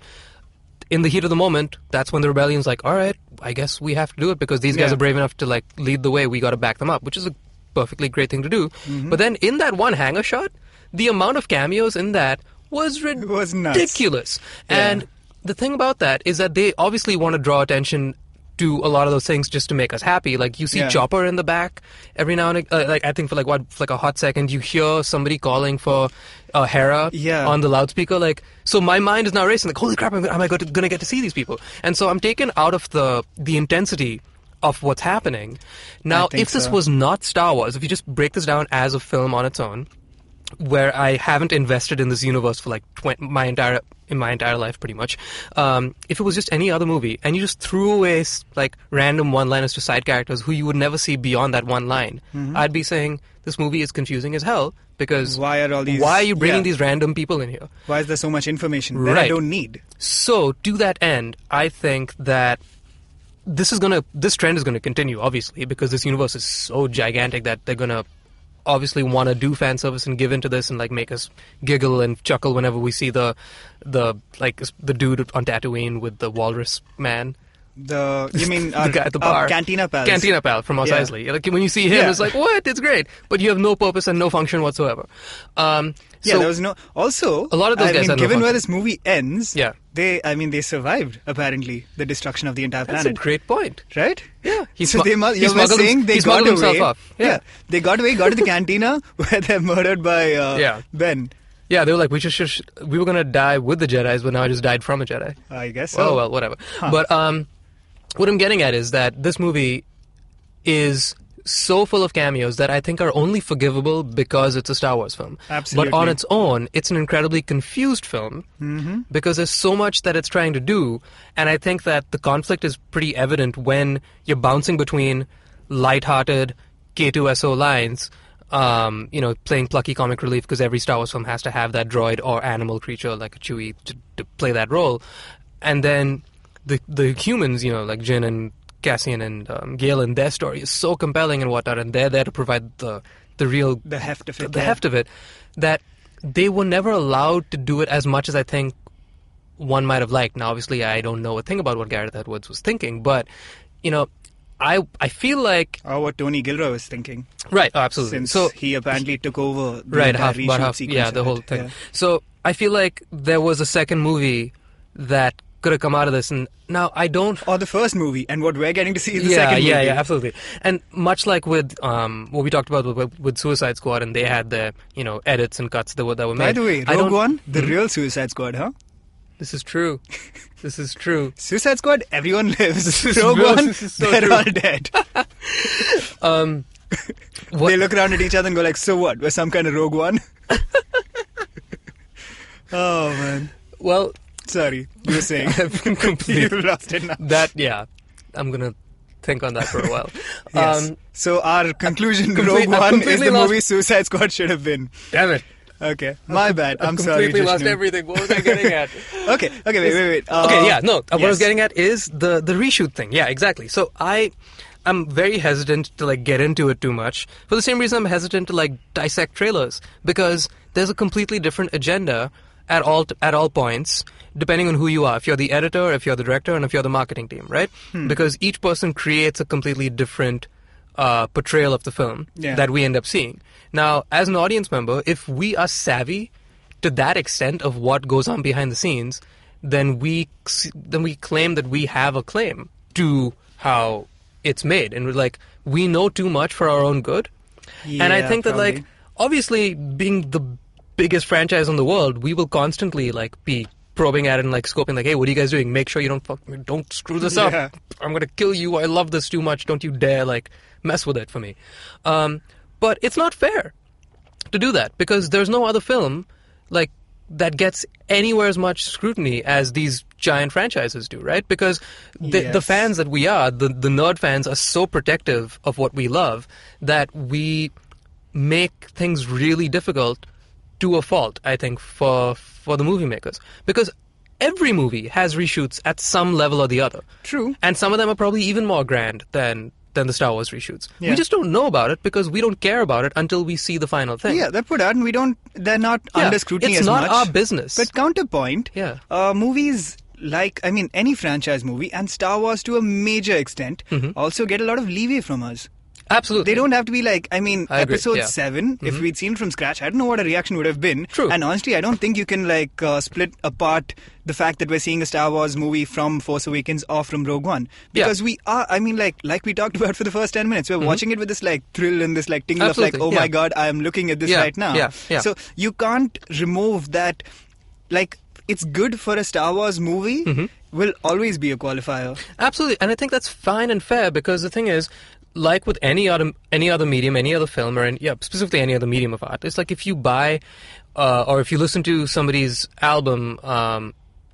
Speaker 2: In the heat of the moment, that's when the rebellion's like, all right, I guess we have to do it, because these guys are brave enough to like lead the way. We got to back them up, which is a perfectly great thing to do. But then in that one hangar shot, the amount of cameos in that was ridiculous. And the thing about that is that they obviously want to draw attention to a lot of those things just to make us happy. Like, you see Chopper in the back every now and again. Like, I think for like a hot second, you hear somebody calling for Hera on the loudspeaker. Like, so my mind is now racing. Like, holy crap, am I going to get to see these people? And so I'm taken out of the intensity of what's happening. Now, if this was not Star Wars, if you just break this down as a film on its own, where I haven't invested in this universe for like my entire life, pretty much. If it was just any other movie, and you just threw away like random one-liners to side characters who you would never see beyond that one line, I'd be saying this movie is confusing as hell, because
Speaker 3: why are you
Speaker 2: bringing these random people in here?
Speaker 3: Why is there so much information that I don't need?
Speaker 2: So to that end, I think that this trend is gonna continue, obviously, because this universe is so gigantic that they're gonna obviously want to do fan service and give into this and like make us giggle and chuckle whenever we see the dude on Tatooine with the walrus man.
Speaker 3: You mean
Speaker 2: the guy at the bar?
Speaker 3: Cantina Pal.
Speaker 2: Cantina Pal from Mos Eisley. Like, when you see him, it's like, what? It's great, but you have no purpose and no function whatsoever.
Speaker 3: There was no. Also,
Speaker 2: a lot of those guys had no
Speaker 3: given where
Speaker 2: function.
Speaker 3: this movie ends, they survived apparently the destruction of the entire planet.
Speaker 2: That's a great point,
Speaker 3: right?
Speaker 2: Yeah,
Speaker 3: You're saying they got
Speaker 2: himself
Speaker 3: away.
Speaker 2: off. Yeah,
Speaker 3: they got away, got to the cantina where they're murdered by Ben.
Speaker 2: Yeah, they were like, we were gonna die with the Jedis, but now I just died from a Jedi.
Speaker 3: I guess so.
Speaker 2: Oh well, whatever. But what I'm getting at is that this movie is so full of cameos that I think are only forgivable because it's a Star Wars film.
Speaker 3: Absolutely.
Speaker 2: But on its own, it's an incredibly confused film because there's so much that it's trying to do, and I think that the conflict is pretty evident when you're bouncing between lighthearted K2SO lines, playing plucky comic relief, because every Star Wars film has to have that droid or animal creature like a Chewie to play that role, and then the humans, like Jin and Cassian and Galen, their story is so compelling and whatnot, and they're there to provide the
Speaker 3: heft of it.
Speaker 2: The heft of it, that they were never allowed to do it as much as I think one might have liked. Now, obviously, I don't know a thing about what Gareth Edwards was thinking, but, I feel like
Speaker 3: what Tony Gilroy was thinking.
Speaker 2: Right, absolutely.
Speaker 3: Since
Speaker 2: So
Speaker 3: he apparently took over the
Speaker 2: right,
Speaker 3: entire
Speaker 2: about
Speaker 3: reshoot
Speaker 2: half,
Speaker 3: sequence
Speaker 2: yeah,
Speaker 3: of
Speaker 2: the
Speaker 3: it.
Speaker 2: whole thing.
Speaker 3: Yeah.
Speaker 2: So I feel like there was a second movie that could have come out of this, and now I don't.
Speaker 3: Or the first movie, and what we're getting to see is the
Speaker 2: Yeah,
Speaker 3: second movie.
Speaker 2: yeah, absolutely. And much like with what we talked about with Suicide Squad, and they had the edits and cuts that were made.
Speaker 3: By the way,
Speaker 2: I
Speaker 3: Rogue
Speaker 2: don't-
Speaker 3: One, the real Suicide Squad, huh?
Speaker 2: This is true. This is true.
Speaker 3: Suicide Squad, everyone lives.
Speaker 2: This is
Speaker 3: Rogue
Speaker 2: real,
Speaker 3: One,
Speaker 2: this is so
Speaker 3: they're
Speaker 2: true.
Speaker 3: all dead.
Speaker 2: What-
Speaker 3: They look around at each other and go like, so what? We're some kind of Rogue One? Oh, man.
Speaker 2: Well,
Speaker 3: Sorry, you were saying.
Speaker 2: I've been completely
Speaker 3: You've lost it now.
Speaker 2: I'm gonna think on that for a while.
Speaker 3: Yes. So our conclusion,
Speaker 2: Complete-
Speaker 3: Rogue
Speaker 2: I've
Speaker 3: One is
Speaker 2: completely
Speaker 3: the
Speaker 2: lost-
Speaker 3: movie Suicide Squad should have been.
Speaker 2: Damn it!
Speaker 3: Okay, my bad. I'm sorry,
Speaker 2: Completely lost
Speaker 3: Jishnu.
Speaker 2: everything. What was I getting at?
Speaker 3: Okay, wait.
Speaker 2: Okay, yeah, no. What I was
Speaker 3: yes.
Speaker 2: getting at is the reshoot thing. Yeah, exactly. So I'm very hesitant to get into it too much for the same reason I'm hesitant to dissect trailers, because there's a completely different agenda at all points depending on who you are. If you're the editor, if you're the director, and if you're the marketing team, right? Because each person creates a completely different portrayal of the film that we end up seeing. Now, as an audience member, if we are savvy to that extent of what goes on behind the scenes, then we claim that we have a claim to how it's made, and we know too much for our own good. And I
Speaker 3: Yeah,
Speaker 2: think that
Speaker 3: probably.
Speaker 2: obviously being the biggest franchise in the world, we will constantly be probing at it and scoping hey, what are you guys doing? Make sure you don't screw this
Speaker 3: Yeah.
Speaker 2: up. I'm gonna kill you. I love this too much. Don't you dare mess with it for me. But it's not fair to do that, because there's no other film that gets anywhere as much scrutiny as these giant franchises do, right? Because the
Speaker 3: Yes.
Speaker 2: fans that we are, the nerd fans, are so protective of what we love that we make things really difficult to a fault, I think, for the movie makers. Because every movie has reshoots at some level or the other.
Speaker 3: True.
Speaker 2: And some of them are probably even more grand than the Star Wars reshoots.
Speaker 3: Yeah.
Speaker 2: We just don't know about it because we don't care about it until we see the final thing.
Speaker 3: Yeah, they're put out and they're not
Speaker 2: Yeah,
Speaker 3: under scrutiny
Speaker 2: it's
Speaker 3: as
Speaker 2: not
Speaker 3: much.
Speaker 2: our business.
Speaker 3: But counterpoint,
Speaker 2: Yeah.
Speaker 3: movies any franchise movie, and Star Wars to a major extent, also get a lot of leeway from us.
Speaker 2: Absolutely.
Speaker 3: They don't have to be
Speaker 2: I agree,
Speaker 3: episode
Speaker 2: yeah.
Speaker 3: 7, if we'd seen it from scratch, I don't know what a reaction would have been.
Speaker 2: True.
Speaker 3: And honestly, I don't think you can split apart the fact that we're seeing a Star Wars movie from Force Awakens or from Rogue One. Because we are, like we talked about for the first 10 minutes, we're watching it with this thrill and this tingle
Speaker 2: Absolutely,
Speaker 3: of oh
Speaker 2: yeah.
Speaker 3: my god, I am looking at this
Speaker 2: Yeah,
Speaker 3: right now.
Speaker 2: yeah, yeah.
Speaker 3: So you can't remove that, it's good for a Star Wars movie, will always be a qualifier.
Speaker 2: Absolutely, and I think that's fine and fair, because the thing is, like with any other medium, any other film, or specifically any other medium of art, it's if you buy or if you listen to somebody's album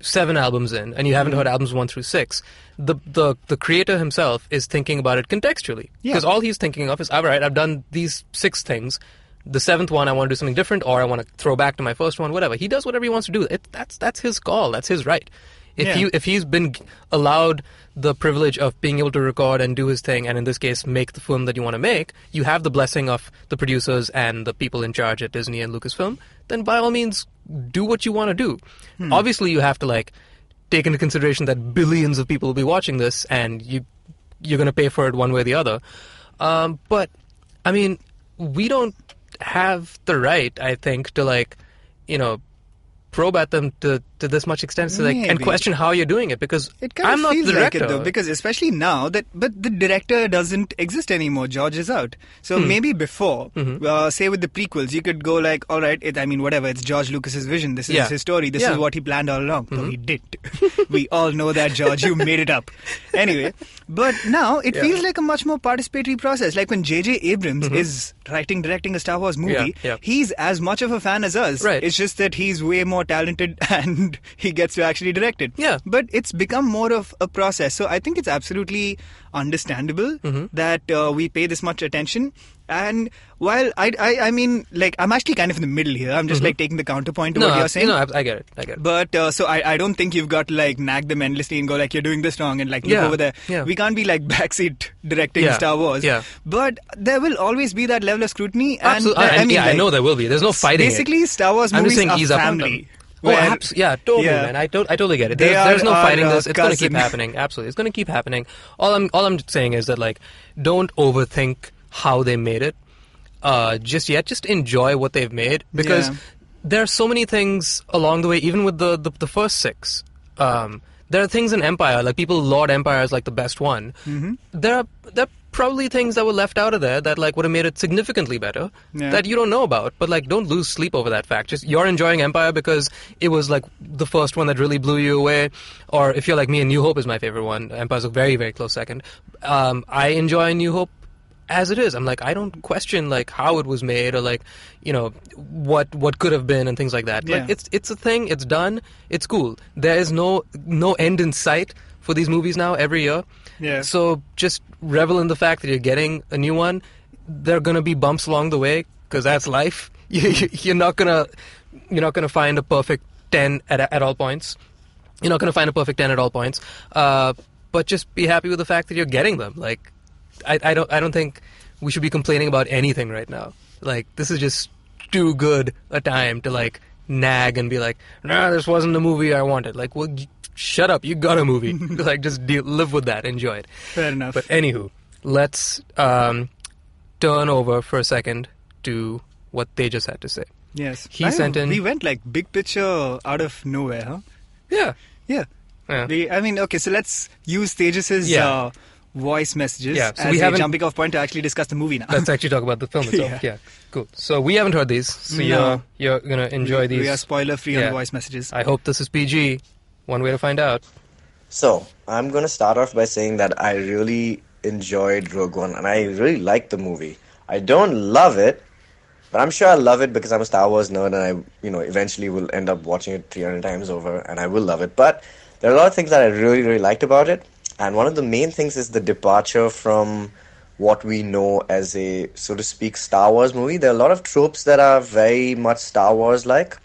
Speaker 2: 7 albums in, and you haven't heard albums 1 through 6, the creator himself is thinking about it contextually, because all he's thinking of is, all right, I've done these 6 things. The 7th one, I want to do something different, or I want to throw back to my first one, whatever. He does whatever he wants to do. That's his call. That's his right. If he's been allowed the privilege of being able to record and do his thing, and in this case make the film that you want to make, you have the blessing of the producers and the people in charge at Disney and Lucasfilm, then by all means do what you want to do. Obviously you have to take into consideration that billions of people will be watching this, and you're going to pay for it one way or the other. But I mean, we don't have the right, I think, to probe at them to this much extent, so and
Speaker 3: Maybe.
Speaker 2: question how you're doing it, because
Speaker 3: It kind
Speaker 2: I'm
Speaker 3: of
Speaker 2: not
Speaker 3: feels
Speaker 2: the director.
Speaker 3: like it though, because especially now but the director doesn't exist anymore. George is out. So maybe before, say with the prequels, you could go all right, whatever. It's George Lucas's vision. This is his story. This is what he planned all along. Though he didn't. We all know that, George. You made it up. Anyway, but now it feels like a much more participatory process. Like when J.J. Abrams is directing a Star Wars movie, he's as much of a fan as us.
Speaker 2: Right.
Speaker 3: It's just that he's way more talented and he gets to actually direct it.
Speaker 2: Yeah.
Speaker 3: But it's become more of a process. So I think it's absolutely understandable that we pay this much attention. And while I'm actually kind of in the middle here. I'm just taking the counterpoint to what you're saying.
Speaker 2: I get it.
Speaker 3: But so I don't think you've got to nag them endlessly and go you're doing this wrong and look over there.
Speaker 2: Yeah.
Speaker 3: We can't be backseat directing Star Wars.
Speaker 2: Yeah.
Speaker 3: But there will always be that level of scrutiny. And
Speaker 2: Absolutely. I know there will be. There's no fighting it.
Speaker 3: Basically, Star Wars
Speaker 2: I'm just
Speaker 3: movies
Speaker 2: saying
Speaker 3: are
Speaker 2: ease up on
Speaker 3: family.
Speaker 2: Yeah, totally,
Speaker 3: Yeah.
Speaker 2: man. I totally get it.
Speaker 3: They
Speaker 2: There's no
Speaker 3: are
Speaker 2: fighting
Speaker 3: our
Speaker 2: this. It's going to keep
Speaker 3: cousin.
Speaker 2: happening. Absolutely, it's going to keep happening. All I'm saying is that, like, don't overthink how they made it. Just yet, just enjoy what they've made, because
Speaker 3: Yeah.
Speaker 2: there are so many things along the way. Even with the first six, there are things in Empire, like people laud Empire as like the best one.
Speaker 3: Mm-hmm.
Speaker 2: There are probably things that were left out of there that like would have made it significantly better
Speaker 3: Yeah.
Speaker 2: that you don't know about. But like, don't lose sleep over that fact. Just you're enjoying Empire because it was like the first one that really blew you away. Or if you're like me, and New Hope is my favorite one. Empire's a very, very close second. I enjoy New Hope as it is. I'm like, I don't question like how it was made, or like, you know, what could have been and things like that.
Speaker 3: Yeah.
Speaker 2: Like, it's a thing. It's done. It's cool. There is no end in sight for these movies now every year.
Speaker 3: Yeah.
Speaker 2: So just revel in the fact that you're getting a new one. There are gonna be bumps along the way, because that's life. You're not gonna find a perfect 10 at all points. You're not gonna find a perfect 10 at all points. But just be happy with the fact that you're getting them. Like, I don't think we should be complaining about anything right now. Like, this is just too good a time to like nag and be like, nah, this wasn't the movie I wanted. Like, well, shut up, you got a movie. Like, just live with that, enjoy it.
Speaker 3: Fair enough.
Speaker 2: But anywho, let's turn over for a second to what they just had to say.
Speaker 3: Yes.
Speaker 2: He sent in.
Speaker 3: We went like big picture out of nowhere, huh?
Speaker 2: Yeah.
Speaker 3: Yeah.
Speaker 2: Yeah.
Speaker 3: Okay, so let's use Tejas's
Speaker 2: Yeah.
Speaker 3: voice messages
Speaker 2: Yeah, so
Speaker 3: as
Speaker 2: we
Speaker 3: a
Speaker 2: haven't-
Speaker 3: jumping off point to actually discuss the movie now.
Speaker 2: Let's actually talk about the film itself.
Speaker 3: Yeah.
Speaker 2: Yeah. Cool. So we haven't heard these, so
Speaker 3: No.
Speaker 2: you're gonna enjoy these.
Speaker 3: We are spoiler free
Speaker 2: Yeah.
Speaker 3: on voice messages.
Speaker 2: I hope this is PG. One way to find out.
Speaker 6: So, I'm going to start off by saying that I really enjoyed Rogue One, and I really liked the movie. I don't love it, but I'm sure I'll love it because I'm a Star Wars nerd, and I, eventually will end up watching it 300 times over, and I will love it. But there are a lot of things that I really, really liked about it, and one of the main things is the departure from what we know as a, so to speak, Star Wars movie. There are a lot of tropes that are very much Star Wars-like.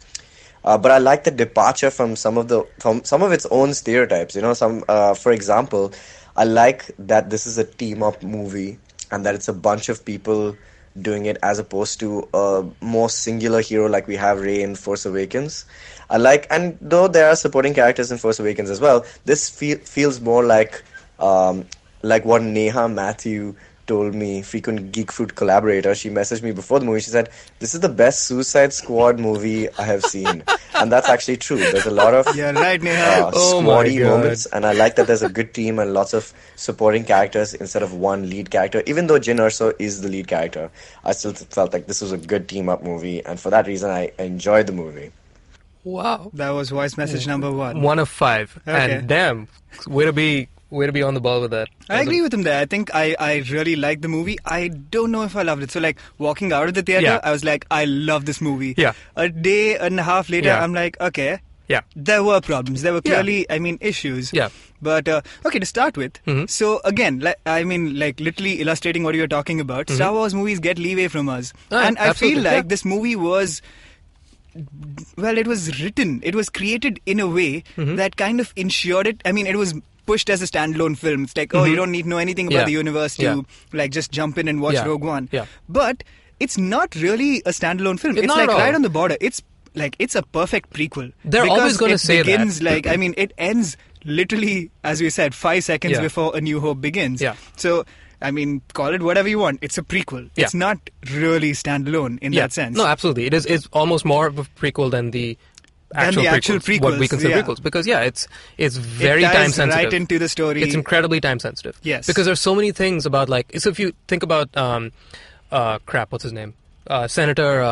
Speaker 6: But I like the departure from some of its own stereotypes. For example, I like that this is a team-up movie and that it's a bunch of people doing it as opposed to a more singular hero like we have Rey in Force Awakens. And though there are supporting characters in Force Awakens as well, this feels more like what Neha Matthew told me, frequent Geek Fruit collaborator. She messaged me before the movie. She said, "This is the best Suicide Squad movie I have seen," and that's actually true. There's a lot of
Speaker 3: Yeah, right, Neha.
Speaker 2: Oh my
Speaker 6: squaddy
Speaker 2: God.
Speaker 6: moments, and I like that there's a good team and lots of supporting characters instead of one lead character. Even though Jyn Erso is the lead character, I still felt like this was a good team-up movie, and for that reason, I enjoyed the movie.
Speaker 2: Wow.
Speaker 3: That was voice message number 1.
Speaker 2: 1 of 5.
Speaker 3: Okay.
Speaker 2: And damn, way to be on the ball with that.
Speaker 3: I agree with him there. I think I really liked the movie. I don't know if I loved it. So, like, walking out of the theater,
Speaker 2: Yeah.
Speaker 3: I was like, I love this movie.
Speaker 2: Yeah.
Speaker 3: A day and a half later,
Speaker 2: Yeah.
Speaker 3: I'm like, okay.
Speaker 2: Yeah.
Speaker 3: There were problems. There were
Speaker 2: Yeah.
Speaker 3: clearly, issues.
Speaker 2: Yeah.
Speaker 3: But, okay, to start with,
Speaker 2: Mhm.
Speaker 3: so again, literally illustrating what you were talking about, Star Wars movies get leeway from us. And I feel
Speaker 2: absolutely,
Speaker 3: like
Speaker 2: yeah.
Speaker 3: this movie was... Well, it was written, it was created in a way that kind of ensured it. I mean, it was pushed as a standalone film. It's like, oh, you don't need to know anything about
Speaker 2: Yeah.
Speaker 3: the universe to
Speaker 2: Yeah.
Speaker 3: like just jump in and watch
Speaker 2: Yeah.
Speaker 3: Rogue One.
Speaker 2: Yeah.
Speaker 3: But it's not really a standalone film. It's
Speaker 2: Not
Speaker 3: like
Speaker 2: at all.
Speaker 3: right on the border. It's a perfect prequel.
Speaker 2: They're
Speaker 3: Because
Speaker 2: always gonna
Speaker 3: it
Speaker 2: say that.
Speaker 3: begins it ends literally, as we said, 5 seconds
Speaker 2: Yeah.
Speaker 3: before A New Hope begins.
Speaker 2: Yeah.
Speaker 3: So, call it whatever you want. It's a prequel.
Speaker 2: Yeah.
Speaker 3: It's not really standalone in that sense.
Speaker 2: No, absolutely. It's almost more of a prequel than the actual,
Speaker 3: the actual
Speaker 2: what we
Speaker 3: prequels,
Speaker 2: consider
Speaker 3: yeah.
Speaker 2: prequels. Because it's very
Speaker 3: it ties
Speaker 2: time sensitive.
Speaker 3: right into the story.
Speaker 2: It's incredibly time sensitive.
Speaker 3: Yes.
Speaker 2: Because there's so many things about so if you think about what's his name? Senator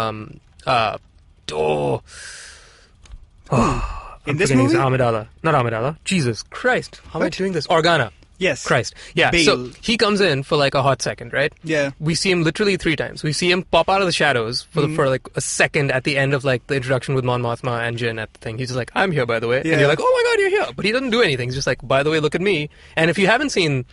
Speaker 3: in this
Speaker 2: forgetting his
Speaker 3: movie?
Speaker 2: Amidala. Not Amidala. Jesus Christ. How am I
Speaker 3: What?
Speaker 2: doing this? Organa.
Speaker 3: Yes.
Speaker 2: Christ. Yeah.
Speaker 3: Bale.
Speaker 2: So he comes in for like a hot second, right?
Speaker 3: Yeah.
Speaker 2: We see him literally 3 times. We see him pop out of the shadows for like a second at the end of like the introduction with Mon Mothma and Jyn at the thing. He's just like, "I'm here, by the way,"
Speaker 3: Yeah.
Speaker 2: and you're like, "Oh my God, you're here!" But he doesn't do anything. He's just like, "By the way, look at me." And if you haven't seen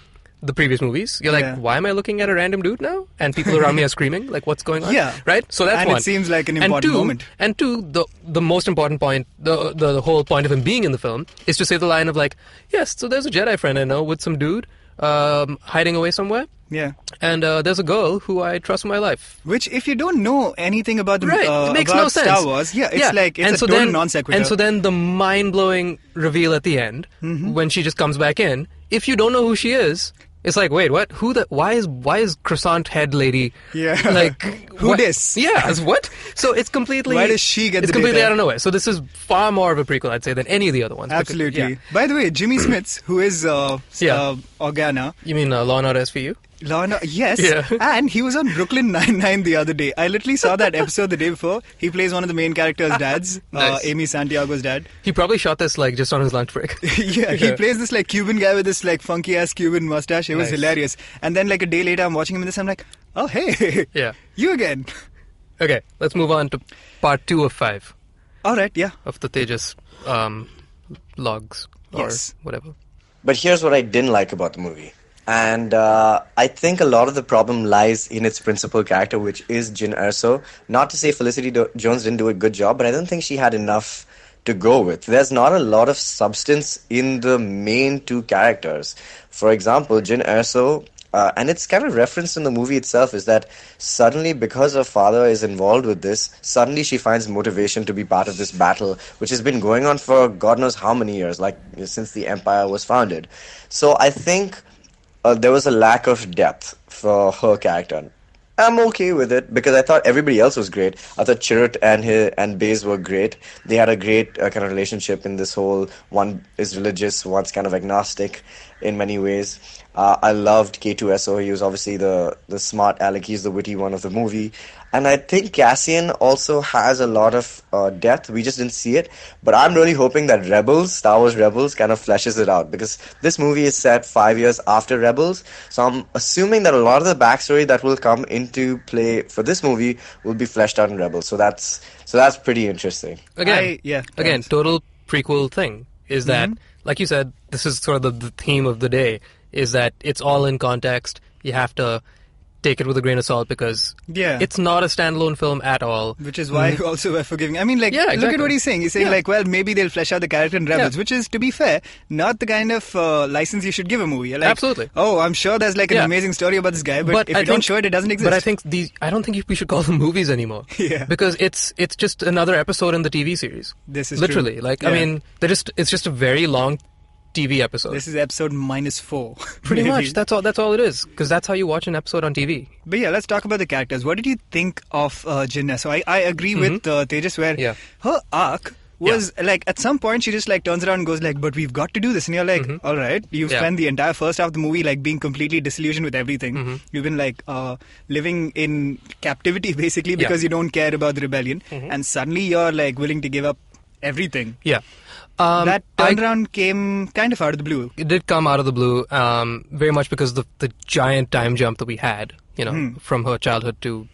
Speaker 2: the previous movies, you're like,
Speaker 3: Yeah.
Speaker 2: "Why am I looking at a random dude now?" And people around me are screaming, like, "What's going on?"
Speaker 3: Yeah.
Speaker 2: Right. So that's
Speaker 3: And it
Speaker 2: one.
Speaker 3: seems like an
Speaker 2: And
Speaker 3: important
Speaker 2: two-
Speaker 3: moment.
Speaker 2: And two, the most important point, the whole point of him being in the film is to say the line of like, "Yes, so there's a Jedi friend I know with some dude hiding away somewhere."
Speaker 3: Yeah.
Speaker 2: And there's a girl who I trust in my life.
Speaker 3: Which, if you don't know anything about the
Speaker 2: Right, it makes
Speaker 3: about
Speaker 2: no sense.
Speaker 3: Star Wars, it's a total non sequitur.
Speaker 2: And so then the mind-blowing reveal at the end, when she just comes back in, if you don't know who she is, it's like, wait, what? Why is croissant head lady?
Speaker 3: Yeah.
Speaker 2: Like
Speaker 3: Who
Speaker 2: what?
Speaker 3: dis?
Speaker 2: Yeah. What? So it's completely.
Speaker 3: Why does she get
Speaker 2: It's
Speaker 3: the
Speaker 2: completely
Speaker 3: data?
Speaker 2: out of nowhere. So this is far more of a prequel, I'd say, than any of the other ones. because-
Speaker 3: Absolutely.
Speaker 2: yeah.
Speaker 3: By the way, Jimmy Smits, who is Organa,
Speaker 2: You mean Law and Order SVU?
Speaker 3: Lana, yes,
Speaker 2: Yeah.
Speaker 3: and he was on Brooklyn Nine-Nine the other day. I literally saw that episode the day before. He plays one of the main characters' dads,
Speaker 2: Nice.
Speaker 3: Amy Santiago's dad.
Speaker 2: He probably shot this like just on his lunch break.
Speaker 3: Yeah, he plays this like Cuban guy with this like funky ass Cuban mustache. It was
Speaker 2: Nice.
Speaker 3: hilarious. And then like a day later, I'm watching him in this. I'm like, oh hey,
Speaker 2: Yeah.
Speaker 3: you again.
Speaker 2: Okay, let's move on to part 2 of 5
Speaker 3: All right, yeah.
Speaker 2: of the Tejas logs or
Speaker 3: Yes.
Speaker 2: whatever.
Speaker 6: But here's what I didn't like about the movie. And I think a lot of the problem lies in its principal character, which is Jyn Erso. Not to say Felicity Jones didn't do a good job, but I don't think she had enough to go with. There's not a lot of substance in the main two characters. For example, Jyn Erso, and it's kind of referenced in the movie itself, is that suddenly, because her father is involved with this, suddenly she finds motivation to be part of this battle, which has been going on for God knows how many years, like since the Empire was founded. So I think there was a lack of depth for her character. I'm okay with it because I thought everybody else was great. I thought Chirrut and Baze were great. They had a great kind of relationship in this whole, one is religious, one's kind of agnostic in many ways. I loved K2SO. He was obviously the smart aleck. He's the witty one of the movie. And I think Cassian also has a lot of depth. We just didn't see it. But I'm really hoping that Rebels, Star Wars Rebels, kind of fleshes it out. Because this movie is set 5 years after Rebels. So I'm assuming that a lot of the backstory that will come into play for this movie will be fleshed out in Rebels. So that's pretty interesting.
Speaker 2: Again, total prequel thing is that, like you said, this is sort of the theme of the day, is that it's all in context. You have to take it with a grain of salt because it's not a standalone film at all.
Speaker 3: Which is why also we're forgiving. I mean, like,
Speaker 2: Yeah,
Speaker 3: look at
Speaker 2: exactly.
Speaker 3: what he's saying. He's saying, like, well, maybe they'll flesh out the character in Rebels,
Speaker 2: Yeah.
Speaker 3: which is, to be fair, not the kind of license you should give a movie. You're like,
Speaker 2: Absolutely.
Speaker 3: oh, I'm sure there's like an
Speaker 2: Yeah.
Speaker 3: amazing story about this guy, but if you don't show it, it doesn't exist.
Speaker 2: But I think I don't think we should call them movies anymore.
Speaker 3: Yeah.
Speaker 2: Because it's just another episode in the TV series.
Speaker 3: This is
Speaker 2: literally
Speaker 3: true.
Speaker 2: like
Speaker 3: Yeah.
Speaker 2: I mean, it's just a very long TV episode.
Speaker 3: This is episode -4.
Speaker 2: Pretty
Speaker 3: maybe.
Speaker 2: much. That's all it is. Because that's how you watch an episode on TV.
Speaker 3: But yeah, let's talk about the characters. What did you think of Jyn Erso? I agree with Tejas where
Speaker 2: Yeah.
Speaker 3: her arc was like at some point she just like turns around and goes like, but we've got to do this, and you're like, all right, you've
Speaker 2: Yeah.
Speaker 3: spent the entire first half of the movie like being completely disillusioned with everything. You've been like living in captivity basically because you don't care about the rebellion, and suddenly you're like willing to give up everything.
Speaker 2: Yeah.
Speaker 3: That turnaround came kind of out of the blue.
Speaker 2: It did come out of the blue, very much because of the giant time jump that we had, from her childhood to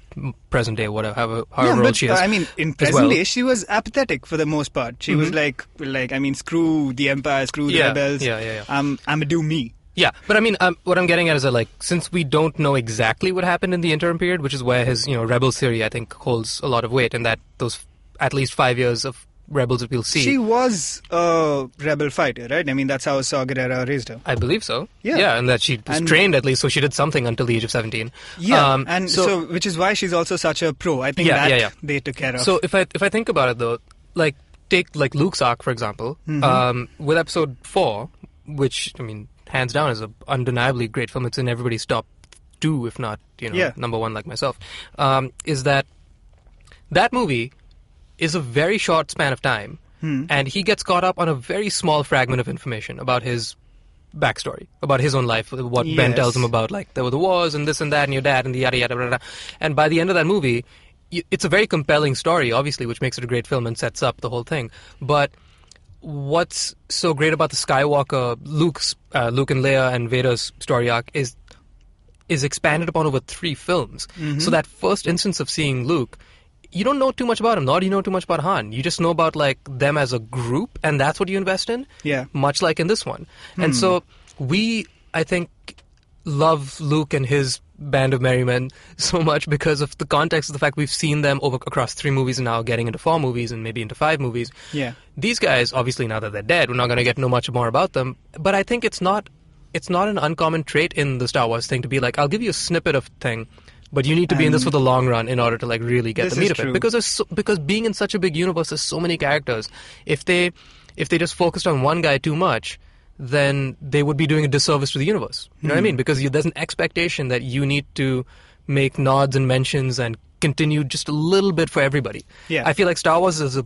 Speaker 2: present day, whatever, however old she is.
Speaker 3: I mean, in present day, she was apathetic for the most part. She was like, I mean, screw the Empire, screw the rebels.
Speaker 2: Yeah.
Speaker 3: I'm a do me.
Speaker 2: Yeah, but I mean, what I'm getting at is that, like, since we don't know exactly what happened in the interim period, which is where his, Rebels theory, I think, holds a lot of weight, and that those at least 5 years of Rebels that we'll see.
Speaker 3: She was a rebel fighter, right? I mean, that's how Saw Gerrera raised her.
Speaker 2: I believe so.
Speaker 3: Yeah.
Speaker 2: And that she was trained at least, so she did something until the age of 17.
Speaker 3: Yeah, and so which is why she's also such a pro. I think they took care of.
Speaker 2: So if I think about it though, like take like Luke's arc for example, with Episode 4, which I mean hands down is a undeniably great film. It's in everybody's top 2, if not number 1, like myself. Is that movie is a very short span of time, and he gets caught up on a very small fragment of information about his backstory, about his own life, what Ben tells him about, like, there were the wars and this and that and your dad and the yada yada yada. And by the end of that movie, it's a very compelling story, obviously, which makes it a great film and sets up the whole thing. But what's so great about the Skywalker, Luke and Leia and Vader's story arc is expanded upon over 3 films. So that first instance of seeing Luke, you don't know too much about him, nor do you know too much about Han. You just know about, like, them as a group, and that's what you invest in.
Speaker 3: Yeah.
Speaker 2: Much like in this one. And so we, I think, love Luke and his band of merry men so much because of the context of the fact we've seen them across 3 movies and now getting into 4 movies and maybe into 5 movies.
Speaker 3: Yeah.
Speaker 2: These guys, obviously, now that they're dead, we're not going to get to know much more about them. But I think it's not it's not an uncommon trait in the Star Wars thing to be like, I'll give you a snippet of thing, but you need to be in this for the long run in order to like really get the meat of it. Because being in such a big universe, there's so many characters. If they just focused on one guy too much, then they would be doing a disservice to the universe. You know what I mean? Because there's an expectation that you need to make nods and mentions and continue just a little bit for everybody.
Speaker 3: Yeah.
Speaker 2: I feel like Star Wars is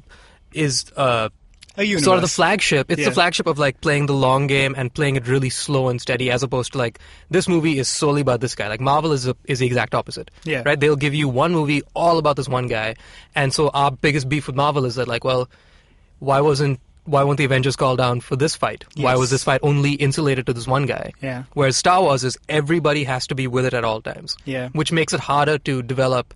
Speaker 2: a
Speaker 3: universe.
Speaker 2: sort of the flagship. It's the flagship of like playing the long game and playing it really slow and steady, as opposed to like this movie is solely about this guy. Like Marvel is the exact opposite.
Speaker 3: Yeah.
Speaker 2: Right? They'll give you one movie all about this one guy, and so our biggest beef with Marvel is that like, well, why weren't the Avengers called down for this fight?
Speaker 3: Yes.
Speaker 2: Why was this fight only insulated to this one guy?
Speaker 3: Yeah.
Speaker 2: Whereas Star Wars is everybody has to be with it at all times.
Speaker 3: Yeah.
Speaker 2: Which makes it harder to develop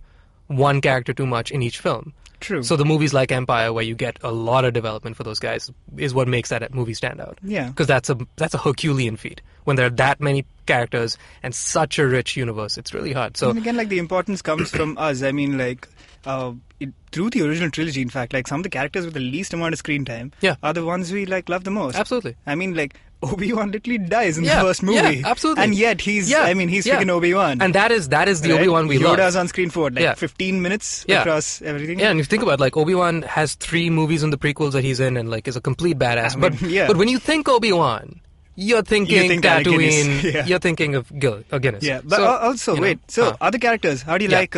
Speaker 2: one character too much in each film.
Speaker 3: True.
Speaker 2: So the movies like Empire, where you get a lot of development for those guys, is what makes that movie stand out.
Speaker 3: Yeah.
Speaker 2: Because that's a Herculean feat. When there are that many characters and such a rich universe, it's really hard. So
Speaker 3: and again, like the importance comes from us. I mean, like through the original trilogy, in fact, like some of the characters with the least amount of screen time are the ones we like love the most.
Speaker 2: Absolutely.
Speaker 3: I mean, like Obi-Wan literally dies in the first movie.
Speaker 2: Yeah, absolutely.
Speaker 3: And yet he's freaking Obi-Wan.
Speaker 2: And that is the Obi-Wan we love.
Speaker 3: Yoda's on screen for what, 15 minutes across everything?
Speaker 2: Yeah, and if you think about it, like Obi-Wan has 3 movies in the prequels that he's in and like is a complete badass. But when you think Obi-Wan, you're thinking Tatooine, you're thinking of Guinness.
Speaker 3: Yeah, but other characters, how do you like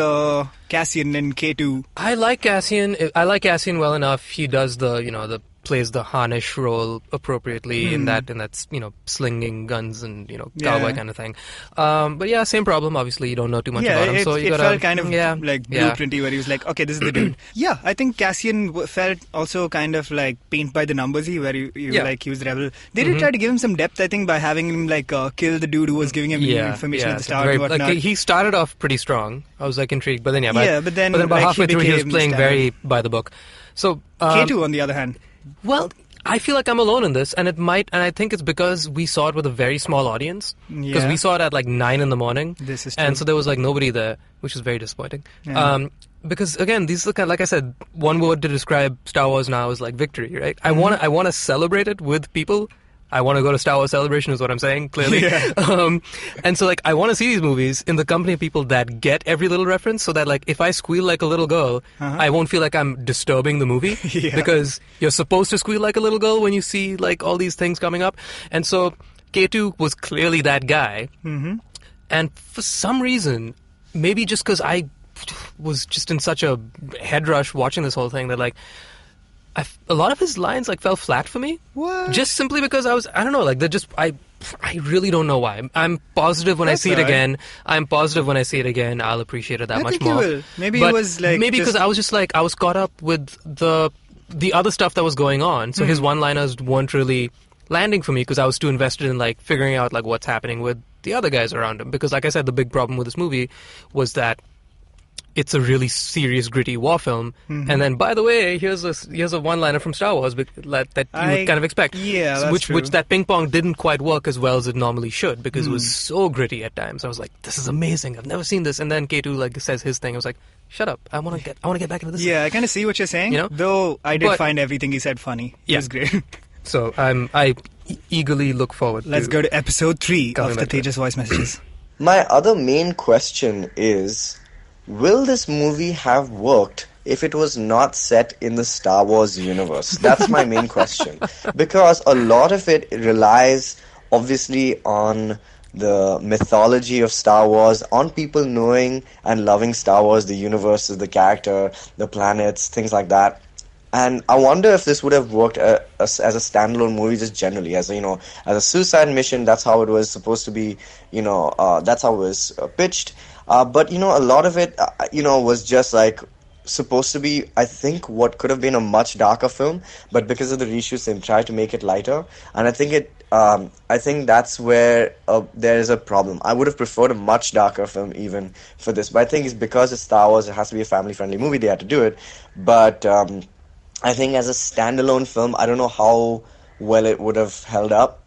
Speaker 3: Cassian and K2?
Speaker 2: I like Cassian well enough. He does the plays the Harnish role appropriately in that slinging guns and cowboy kind of thing. But yeah, same problem. Obviously, you don't know too much about him, so you
Speaker 3: it
Speaker 2: gotta,
Speaker 3: felt kind of like blueprinty, where he was like, okay, this is the dude. Yeah, I think Cassian felt also kind of like paint by the numbersy, where like he was the rebel. They did try to give him some depth, I think, by having him like kill the dude who was giving him information at the start and whatnot.
Speaker 2: Like, he started off pretty strong. I was like intrigued, but then but then about
Speaker 3: like,
Speaker 2: halfway through he was playing very by the book. So
Speaker 3: K2 on the other hand.
Speaker 2: Well, I feel like I'm alone in this, and I think it's because we saw it with a very small audience. Because we saw it at like 9 a.m.
Speaker 3: This is true.
Speaker 2: And so there was like nobody there, which is very disappointing. Yeah. Because again, these are kind of, like I said, one word to describe Star Wars now is like victory, right? I want to celebrate it with people. I want to go to Star Wars Celebration is what I'm saying, clearly. Yeah. And so, like, I want to see these movies in the company of people that get every little reference, so that, like, if I squeal like a little girl, I won't feel like I'm disturbing the movie. Because you're supposed to squeal like a little girl when you see, like, all these things coming up. And so, K2 was clearly that guy. Mm-hmm. And for some reason, maybe just because I was just in such a head rush watching this whole thing that, like, a lot of his lines like fell flat for me.
Speaker 3: What?
Speaker 2: Just simply because I don't know, like I really don't know why. I'm positive when I see it again. I'm positive when I see it again, I'll appreciate it that much more.
Speaker 3: You will. Maybe it was like
Speaker 2: because I was just like I was caught up with the other stuff that was going on. So his one-liners weren't really landing for me because I was too invested in like figuring out like what's happening with the other guys around him. Because like I said, the big problem with this movie was that it's a really serious, gritty war film. Mm-hmm. And then, by the way, here's a one-liner from Star Wars that you would kind of expect.
Speaker 3: Yeah, that's true.
Speaker 2: Which that ping pong didn't quite work as well as it normally should because it was so gritty at times. I was like, this is amazing. I've never seen this. And then K2 like says his thing. I was like, shut up. I want to get back into this.
Speaker 3: Yeah, I kind of see what you're saying. Though I did find everything he said funny. It was great.
Speaker 2: So I eagerly look forward.
Speaker 3: Let's go to episode 3 of the Tejas voice messages.
Speaker 6: My other main question is, will this movie have worked if it was not set in the Star Wars universe? That's my main question. Because a lot of it relies, obviously, on the mythology of Star Wars, on people knowing and loving Star Wars, the universe, the character, the planets, things like that. And I wonder if this would have worked as a standalone movie, just generally, as a suicide mission. That's how it was supposed to be. That's how it was pitched. But a lot of it, was just like supposed to be, I think, what could have been a much darker film. But because of the reshoots, they tried to make it lighter. And I think that's where there is a problem. I would have preferred a much darker film even for this. But I think it's because it's Star Wars, it has to be a family-friendly movie. They had to do it. But I think as a standalone film, I don't know how well it would have held up.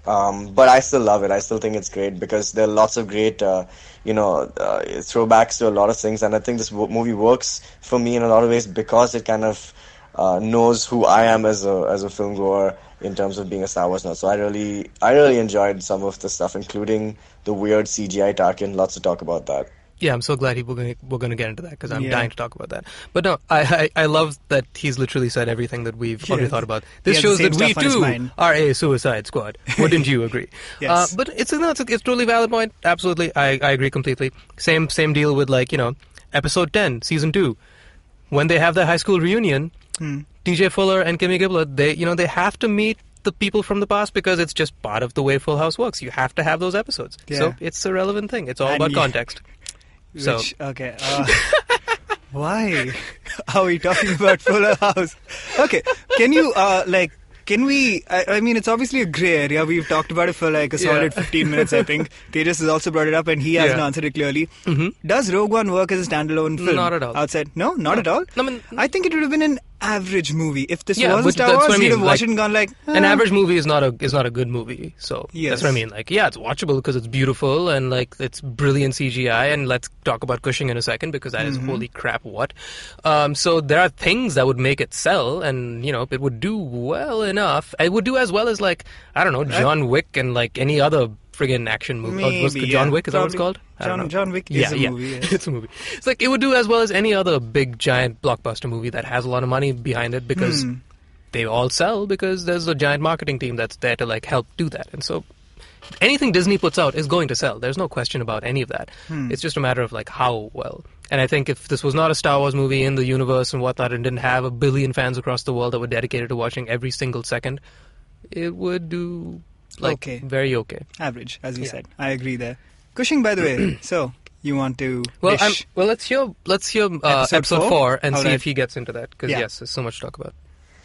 Speaker 6: But I still love it. I still think it's great because there are lots of great, throwbacks to a lot of things. And I think this movie works for me in a lot of ways because it kind of knows who I am as a film goer. in terms of being a Star Wars nerd. So I really enjoyed some of the stuff, including the weird CGI Tarkin. Lots to talk about that.
Speaker 2: Yeah, I'm so glad we're going to get into that because I'm dying to talk about that. But no, I love that he's literally said everything that we've already thought about. This shows that we too are a Suicide Squad. Wouldn't you agree?
Speaker 3: Yes.
Speaker 2: But it's a totally valid point. Absolutely, I agree completely. Same deal with episode 10, season 2, when they have their high school reunion. TJ Fuller and Kimmy Gibbler, they have to meet the people from the past because it's just part of the way Full House works. You have to have those episodes.
Speaker 3: Yeah.
Speaker 2: So it's a relevant thing. It's all about context.
Speaker 3: Okay. Why are we talking about Fuller House? Okay, can you can we? I mean, it's obviously a grey area. We've talked about it for like a solid 15 minutes, I think. Tejas has also brought it up, and he hasn't answered it clearly. Does Rogue One work as a standalone film?
Speaker 2: Not at all.
Speaker 3: Outside? No, not at all. I think it would have been an average movie if this was
Speaker 2: but
Speaker 3: Star Wars. You'd have watched it and gone like,
Speaker 2: an average movie is not a good movie. So that's what I mean. Like, yeah, it's watchable because it's beautiful and like it's brilliant CGI. And let's talk about Cushing in a second because that is holy crap. What? So there are things that would make it sell, and it would do well enough. It would do as well as like I don't know, John Wick and like any other friggin' action movie. John Wick, is that what it's called?
Speaker 3: John Wick is a movie. Yes.
Speaker 2: It's a movie. It's like it would do as well as any other big giant blockbuster movie that has a lot of money behind it because they all sell because there's a giant marketing team that's there to like help do that. And so anything Disney puts out is going to sell. There's no question about any of that. It's just a matter of like how well. And I think if this was not a Star Wars movie in the universe and whatnot and didn't have 1 billion fans across the world that were dedicated to watching every single second, it would do very okay.
Speaker 3: Average, as you said. I agree there. Cushing, by the way, so you want to
Speaker 2: let's hear episode 4 and see if he gets into that because yes, there's so much to talk about.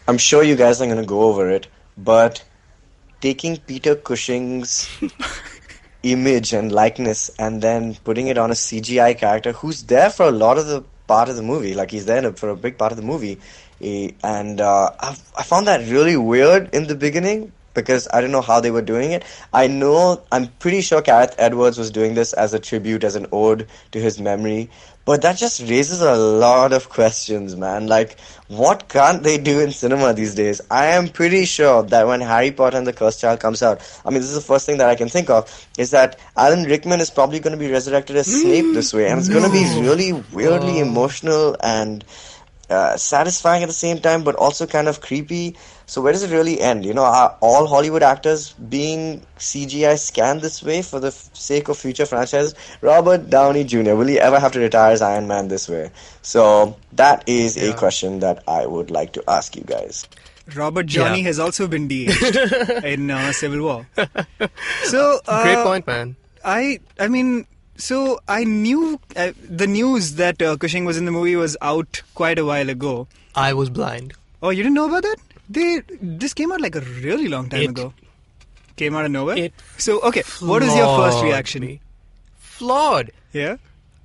Speaker 6: I'm sure you guys are going to go over it, but taking Peter Cushing's image and likeness and then putting it on a CGI character who's there for a lot of the part of the movie, like he's there for a big part of the movie, and I found that really weird in the beginning because I didn't know how they were doing it. I'm pretty sure Gareth Edwards was doing this as a tribute, as an ode to his memory. But that just raises a lot of questions, man. Like, what can't they do in cinema these days? I am pretty sure that when Harry Potter and the Cursed Child comes out, I mean, this is the first thing that I can think of, is that Alan Rickman is probably going to be resurrected as Snape this way. And it's going to be really weirdly emotional and satisfying at the same time, but also kind of creepy. So where does it really end? Are all Hollywood actors being CGI scanned this way for the sake of future franchises? Robert Downey Jr., will he ever have to retire as Iron Man this way? So that is a question that I would like to ask you guys.
Speaker 3: Robert Johnny has also been de-aged in Civil War. So
Speaker 2: great point, man.
Speaker 3: I mean... So I knew the news that Cushing was in the movie was out quite a while ago.
Speaker 2: I was blind.
Speaker 3: Oh, you didn't know about that? This came out like a really long time ago. Came out of nowhere? So, okay, what is your first reaction?
Speaker 2: Flawed.
Speaker 3: Yeah?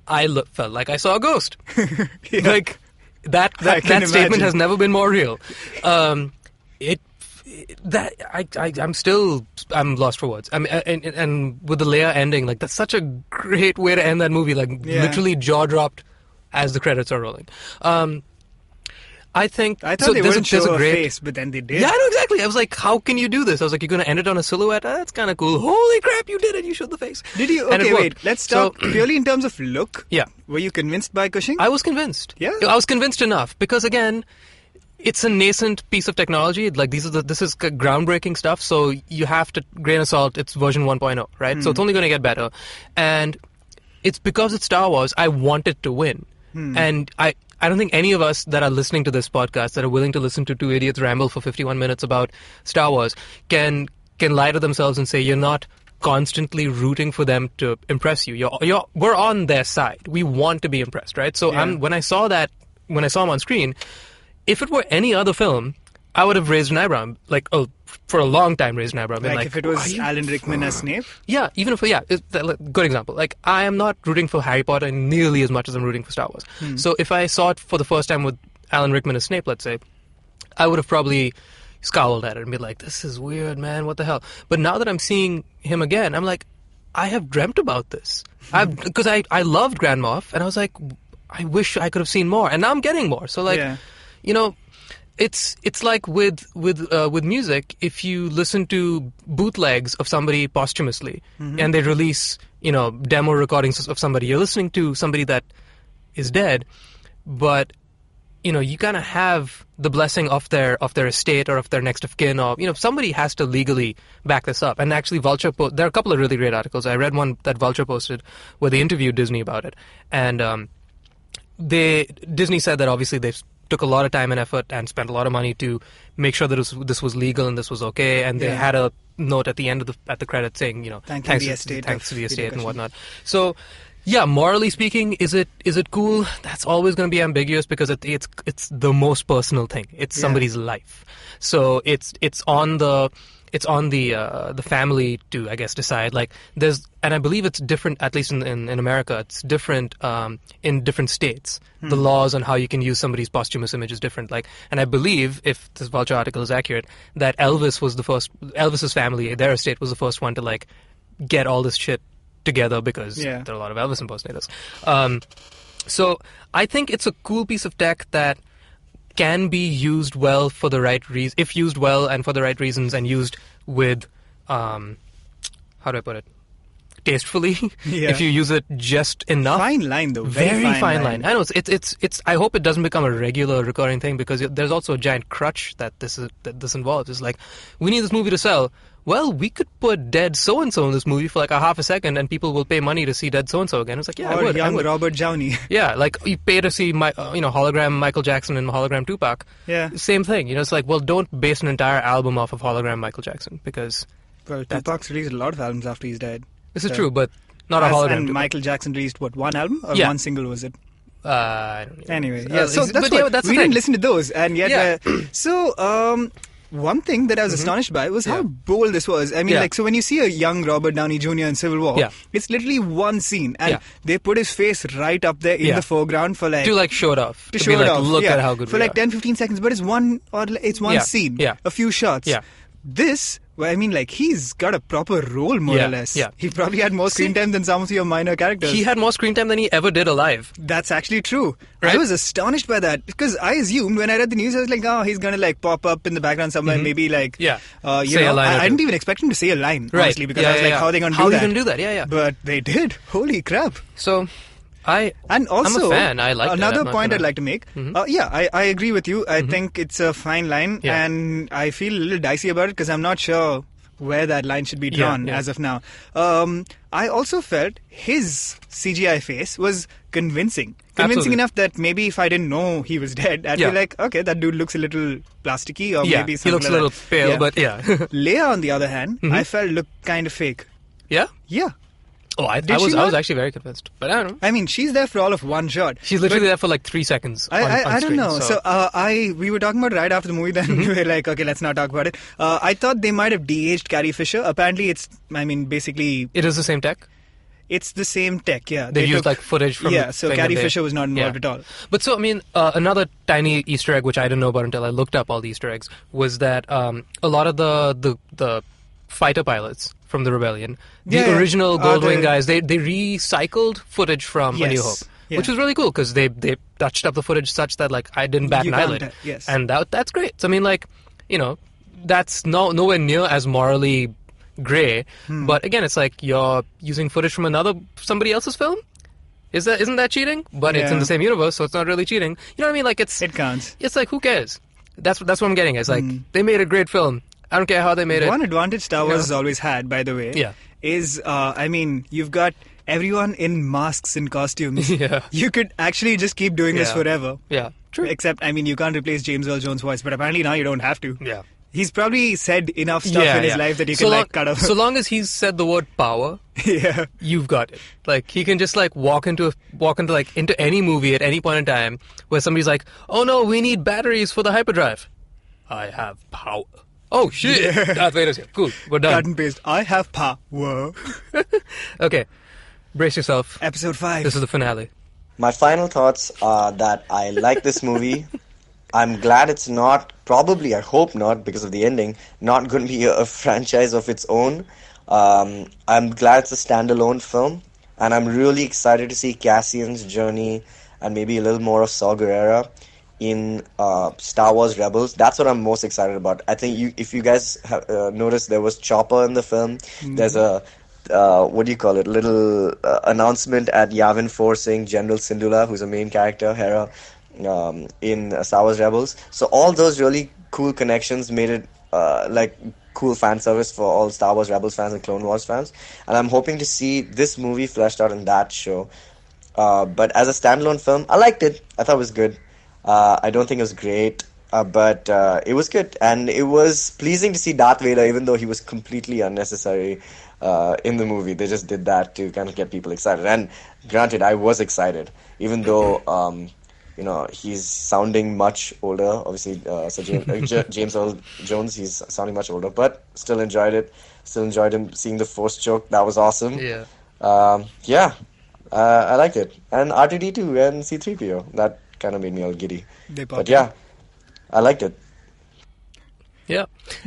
Speaker 2: I felt like I saw a ghost. Like, that statement has never been more real. I'm lost for words. I mean, and with the Leia ending, like that's such a great way to end that movie. Like literally jaw dropped as the credits are rolling. I thought
Speaker 3: they wouldn't show a face, but then they did.
Speaker 2: Yeah, I know exactly. I was like, how can you do this? I was like, you're going to end it on a silhouette? That's kind of cool. Holy crap, you did it. You showed the face.
Speaker 3: Did you? Okay, wait. Let's talk purely in terms of look.
Speaker 2: Yeah.
Speaker 3: Were you convinced by Cushing?
Speaker 2: I was convinced.
Speaker 3: Yeah?
Speaker 2: I was convinced enough because, again, it's a nascent piece of technology. Like this is groundbreaking stuff. So you have to grain of salt. It's version 1.0, right? So it's only going to get better, and it's because it's Star Wars. I want it to win, and I don't think any of us that are listening to this podcast that are willing to listen to two idiots ramble for 51 minutes about Star Wars can lie to themselves and say you're not constantly rooting for them to impress you. We're on their side. We want to be impressed, right? So when I saw him on screen. If it were any other film, I would have raised an eyebrow. Like, for a long time raised an eyebrow.
Speaker 3: Like if it was Alan Rickman as Snape?
Speaker 2: Yeah, even if, good example. Like, I am not rooting for Harry Potter nearly as much as I'm rooting for Star Wars. So if I saw it for the first time with Alan Rickman as Snape, let's say, I would have probably scowled at it and be like, this is weird, man, what the hell? But now that I'm seeing him again, I'm like, I have dreamt about this. Because I loved Grand Moff, and I was like, I wish I could have seen more. And now I'm getting more. So, like... Yeah. it's like with music. If you listen to bootlegs of somebody posthumously, and they release demo recordings of somebody, you're listening to somebody that is dead, but you kind of have the blessing of their estate or of their next of kin, or somebody has to legally back this up. And actually, Vulture there are a couple of really great articles. I read one that Vulture posted where they interviewed Disney about it, and Disney said that obviously they took a lot of time and effort and spent a lot of money to make sure that this was legal and this was okay, and they had a note at the end of the credits saying thanks to the estate and whatnot. So. Yeah, morally speaking, is it cool? That's always going to be ambiguous because it's the most personal thing. It's somebody's life, so it's on the family to, I guess, decide. Like and I believe it's different, at least in America, it's different in different states. The laws on how you can use somebody's posthumous image is different. Like, and I believe, if this Vulture article is accurate, that Elvis's family, their estate was the first one to like get all this shit together because there are a lot of Elvis impersonators. So I think it's a cool piece of tech that can be used well for the right reasons, if used well and for the right reasons, and used with, how do I put it, tastefully. If you use it just enough.
Speaker 3: Fine line though,
Speaker 2: very fine line. I know it's. I hope it doesn't become a regular recurring thing, because there's also a giant crutch that this involves. It's like, we need this movie to sell. Well, we could put dead so-and-so in this movie for like a half a second and people will pay money to see dead so-and-so again. It's like, yeah,
Speaker 3: or
Speaker 2: I would.
Speaker 3: young Robert Downey.
Speaker 2: Yeah, like you pay to see hologram Michael Jackson and hologram Tupac.
Speaker 3: Yeah.
Speaker 2: Same thing. It's like, well, don't base an entire album off of hologram Michael Jackson, because...
Speaker 3: Well, Tupac's released a lot of albums after he's dead.
Speaker 2: This is true, but not a hologram
Speaker 3: And
Speaker 2: Tupac.
Speaker 3: Michael Jackson released, one album? Or one single, was it?
Speaker 2: I don't know.
Speaker 3: Anyway,
Speaker 2: so
Speaker 3: that's
Speaker 2: we
Speaker 3: didn't listen to those, and yet... one thing that I was astonished by was how bold this was. I mean, so when you see a young Robert Downey Jr. in Civil War, it's literally one scene, and they put his face right up there in the foreground for like...
Speaker 2: To like show it off.
Speaker 3: To show it off.
Speaker 2: Look at how good
Speaker 3: for
Speaker 2: we
Speaker 3: like
Speaker 2: are.
Speaker 3: 10-15 seconds, but it's one scene, a few shots.
Speaker 2: Yeah.
Speaker 3: This... Well, I mean, like, he's got a proper role, more or less.
Speaker 2: Yeah.
Speaker 3: He probably had more screen time than some of your minor characters.
Speaker 2: He had more screen time than he ever did alive.
Speaker 3: That's actually true.
Speaker 2: Right?
Speaker 3: I was astonished by that, because I assumed when I read the news, I was like, oh, he's going to, like, pop up in the background somewhere, maybe, like...
Speaker 2: Yeah.
Speaker 3: Say
Speaker 2: a line or
Speaker 3: I
Speaker 2: two.
Speaker 3: didn't even expect him to say a line, honestly, because I was like, how are they going to do that?
Speaker 2: How are they going to do that? Yeah.
Speaker 3: But they did. Holy crap.
Speaker 2: So... I'm a fan. I like
Speaker 3: another point I'd like to make. I agree with you. I think it's a fine line, and I feel a little dicey about it because I'm not sure where that line should be drawn as of now. I also felt his CGI face was convincing. Convincing enough that maybe if I didn't know he was dead, I'd be like, okay, that dude looks a little plasticky, or maybe something
Speaker 2: he looks
Speaker 3: like
Speaker 2: a little
Speaker 3: that.
Speaker 2: pale, but
Speaker 3: Leia, on the other hand, I felt looked kind of fake.
Speaker 2: Yeah?
Speaker 3: Yeah.
Speaker 2: Oh, I
Speaker 3: Did she
Speaker 2: was
Speaker 3: not?
Speaker 2: actually very convinced, but I don't know.
Speaker 3: I mean, she's there for all of one shot.
Speaker 2: She's literally there for like 3 seconds.
Speaker 3: I don't
Speaker 2: screen,
Speaker 3: know. So we were talking about it right after the movie. Then we were like, okay, let's not talk about it. I thought they might have de-aged Carrie Fisher. Apparently, basically,
Speaker 2: it is the same tech.
Speaker 3: It's the same tech. Yeah,
Speaker 2: they used like footage from.
Speaker 3: Yeah, so Carrie Fisher was not involved at all.
Speaker 2: But so I mean, another tiny Easter egg which I didn't know about until I looked up all the Easter eggs was that a lot of the fighter pilots from the Rebellion, the original Goldwing guys, they recycled footage from A New Hope, which was really cool because they touched up the footage such that like I didn't bat an eyelid, and that's great. So I mean, like, that's nowhere near as morally grey, but again, it's like you're using footage from somebody else's film. Isn't that cheating? But it's in the same universe, so it's not really cheating. You know what I mean? Like it
Speaker 3: counts.
Speaker 2: It's like, who cares? That's what I'm getting. It's like they made a great film. I don't care how they made it.
Speaker 3: One advantage Star Wars has always had, by the way, is, you've got everyone in masks and costumes. You could actually just keep doing this forever.
Speaker 2: Yeah, true.
Speaker 3: Except, you can't replace James Earl Jones' voice, but apparently now you don't have to.
Speaker 2: Yeah.
Speaker 3: He's probably said enough stuff in his life that you can cut off.
Speaker 2: So long as he's said the word power, you've got it. Like he can just like walk into any movie at any point in time where somebody's like, "Oh no, we need batteries for the hyperdrive." I have power. Oh shit! Darth Vader's here. Cool, we're done.
Speaker 3: Cut and paste. I have power.
Speaker 2: Okay, brace yourself.
Speaker 3: Episode 5.
Speaker 2: This is the finale.
Speaker 6: My final thoughts are that I like this movie. I'm glad it's not, probably, I hope not, because of the ending, not going to be a franchise of its own. I'm glad it's a standalone film, and I'm really excited to see Cassian's journey and maybe a little more of Saw Gerrera. in Star Wars Rebels. That's what I'm most excited about. I think if you guys have noticed, there was Chopper in the film. There's a what do you call it? Little announcement at Yavin 4 saying General Syndulla, who's a main character, Hera, in Star Wars Rebels. So all those really cool connections made it like cool fan service for all Star Wars Rebels fans and Clone Wars fans. And I'm hoping to see this movie fleshed out in that show. But as a standalone film, I liked it. I thought it was good. I don't think it was great, but it was good. And it was pleasing to see Darth Vader, even though he was completely unnecessary in the movie. They just did that to kind of get people excited. And granted, I was excited, even though he's sounding much older. Obviously, James Earl Jones, he's sounding much older, but still enjoyed it. Still enjoyed him seeing the Force choke. That was awesome.
Speaker 2: Yeah.
Speaker 6: I liked it. And R2-D2 and C-3PO. That kind of made me all giddy. But yeah, I liked it.
Speaker 2: Yeah,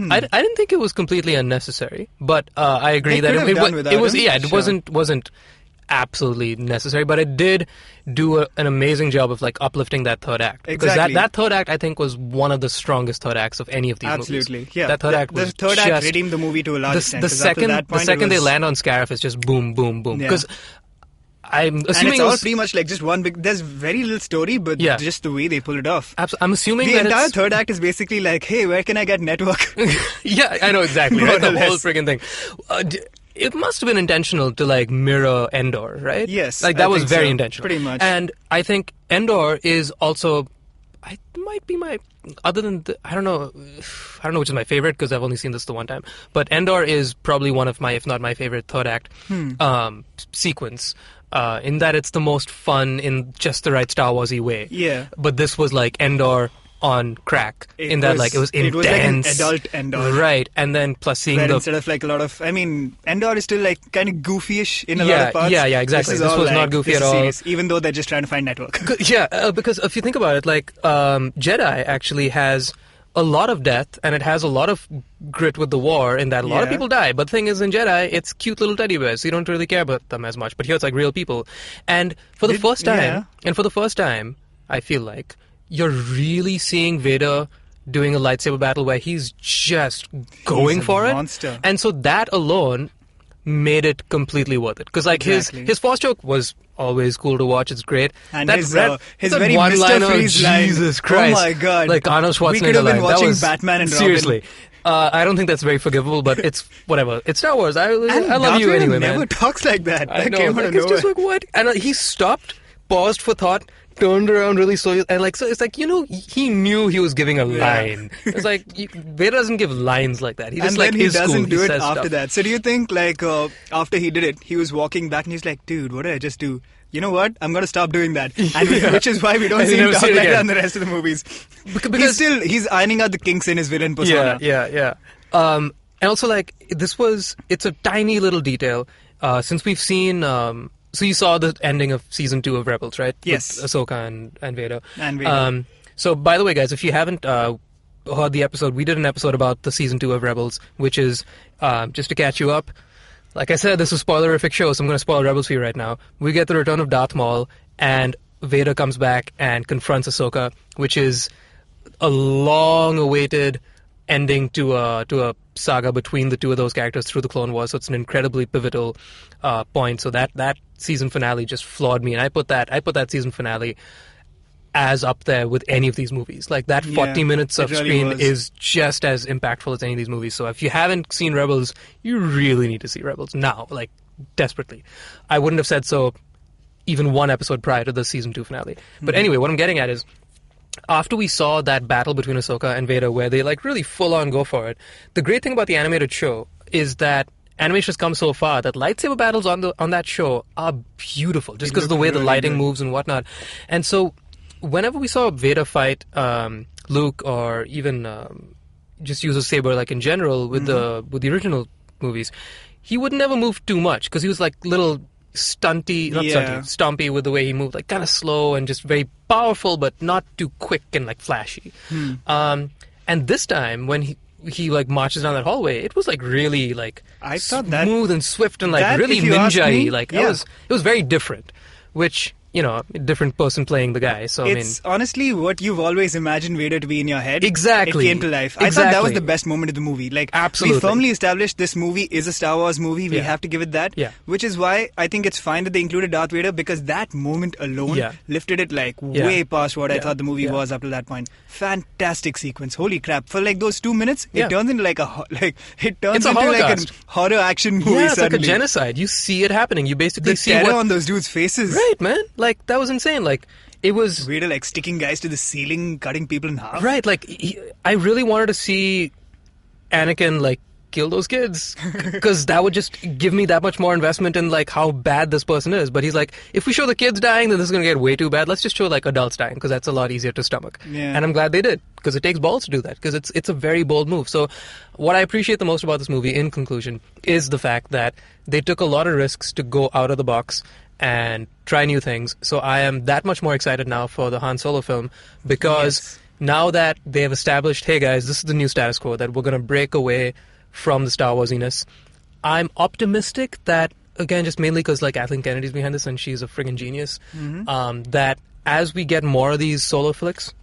Speaker 2: I didn't think it was completely unnecessary, but I agree that it wasn't absolutely necessary, but it did do an amazing job of like uplifting that third act. Because that third act, I think, was one of the strongest third acts of any of these movies.
Speaker 3: Absolutely, yeah.
Speaker 2: That third act was
Speaker 3: the third act redeemed the movie to a large extent.
Speaker 2: The second they land on Scarif, it's just boom, boom, boom. Because I'm assuming
Speaker 3: and it's all pretty much like just one big. There's very little story, but just the way they pull it off.
Speaker 2: I'm assuming
Speaker 3: the entire third act is basically like, hey, where can I get network?
Speaker 2: Yeah, I know exactly. Right? The whole friggin' thing. It must have been intentional to like mirror Endor, right?
Speaker 3: Yes,
Speaker 2: like that was very intentional,
Speaker 3: pretty much.
Speaker 2: And I think Endor is also, might be my. Other than I don't know which is my favorite because I've only seen this the one time. But Endor is probably one of my, if not my favorite, third act sequence. In that it's the most fun in just the right Star Warsy way.
Speaker 3: Yeah.
Speaker 2: But this was like Endor on crack. It was intense.
Speaker 3: It was like an adult Endor.
Speaker 2: Right. And then plus seeing
Speaker 3: instead of like a lot of, Endor is still like kind of goofy-ish in a lot of parts.
Speaker 2: Yeah, exactly. This was not goofy at all.
Speaker 3: Serious, even though they're just trying to find network.
Speaker 2: Because if you think about it, like Jedi actually has a lot of death, and it has a lot of grit with the war in that a lot of people die. But the thing is, in Jedi, it's cute little teddy bears, so you don't really care about them as much. But here it's like real people. And for the first time, I feel like you're really seeing Vader doing a lightsaber battle where he's just going for it.
Speaker 3: Monster.
Speaker 2: And so that alone made it completely worth it. Because like his Force choke was always cool to watch. It's great.
Speaker 3: And his very Mr. Freeze line.
Speaker 2: Jesus Christ.
Speaker 3: Oh my God.
Speaker 2: Like Arnold Schwarzenegger.
Speaker 3: We could have been watching
Speaker 2: was,
Speaker 3: Batman and Robin.
Speaker 2: Seriously. I don't think that's very forgivable, but it's whatever. It's Star Wars. I love you anyway, man.
Speaker 3: Never talks like that.
Speaker 2: I know. Like, it's just like, what? And he stopped, paused for thought, turned around really slowly, and like, so it's like, he knew he was giving a line. It's like, Vader doesn't give lines like that. He just
Speaker 3: and then he doesn't
Speaker 2: cool.
Speaker 3: do it
Speaker 2: after
Speaker 3: stuff. That. So do you think, like, after he did it, he was walking back and he's like, dude, what did I just do? You know what? I'm going to stop doing that. And which is why we don't see him talk like that in the rest of the movies. Because he's ironing out the kinks in his villain persona.
Speaker 2: Yeah. And also, like, it's a tiny little detail. Since we've seen, so you saw the ending of season 2 of Rebels, right?
Speaker 3: Yes.
Speaker 2: With Ahsoka and Vader.
Speaker 3: And Vader.
Speaker 2: So, by the way, guys, if you haven't heard the episode, we did an episode about the season 2 of Rebels, which is, just to catch you up, like I said, this is a spoilerific show, so I'm going to spoil Rebels for you right now. We get the return of Darth Maul, and Vader comes back and confronts Ahsoka, which is a long-awaited ending to a saga between the two of those characters through the Clone Wars. So it's an incredibly pivotal point. So that season finale just floored me, and I put that season finale as up there with any of these movies. Like that 40 minutes of screen is just as impactful as any of these movies. So if you haven't seen Rebels, you really need to see Rebels now, like desperately. I wouldn't have said so even one episode prior to the season 2 finale. But anyway, what I'm getting at is, after we saw that battle between Ahsoka and Vader where they like really full on go for it, the great thing about the animated show is that animation has come so far that lightsaber battles on that show are beautiful just because of the way the lighting moves and whatnot. And so whenever we saw Vader fight Luke, or even just use a saber like in general with the original movies, he would never move too much because he was like little stompy with the way he moved, like kind of slow and just very powerful, but not too quick and like flashy. And this time when he like marches down that hallway, it was like really like smooth and swift and like really ninja-y. Like it was very different, which a different person playing the guy. So
Speaker 3: it's honestly what you've always imagined Vader to be in your head.
Speaker 2: Exactly.
Speaker 3: It came to life. I thought that was the best moment of the movie. Like,
Speaker 2: absolutely.
Speaker 3: We firmly established this movie is a Star Wars movie. We have to give it that.
Speaker 2: Yeah.
Speaker 3: Which is why I think it's fine that they included Darth Vader, because that moment alone lifted it like way past what I thought the movie was up to that point. Fantastic sequence. Holy crap. For like those 2 minutes, it turns into like a horror action movie.
Speaker 2: Yeah, it's
Speaker 3: suddenly.
Speaker 2: like a genocide. You see it happening. You basically see
Speaker 3: terror on those dudes' faces.
Speaker 2: Right, man. Like, that was insane. Like, it was
Speaker 3: Vader like sticking guys to the ceiling, cutting people in half.
Speaker 2: Right, like I really wanted to see Anakin like kill those kids, because that would just give me that much more investment in like how bad this person is. But he's like, if we show the kids dying, then this is going to get way too bad. Let's just show like adults dying, because that's a lot easier to stomach.
Speaker 3: Yeah.
Speaker 2: And I'm glad they did, because it takes balls to do that, because it's a very bold move. So what I appreciate the most about this movie, in conclusion, is the fact that they took a lot of risks to go out of the box and try new things. So I am that much more excited now for the Han Solo film, because now that they have established, hey guys, this is the new status quo, that we're going to break away from the Star Warsiness, I'm optimistic that, again, just mainly because like Kathleen Kennedy's behind this and she's a friggin' genius, that as we get more of these solo flicks,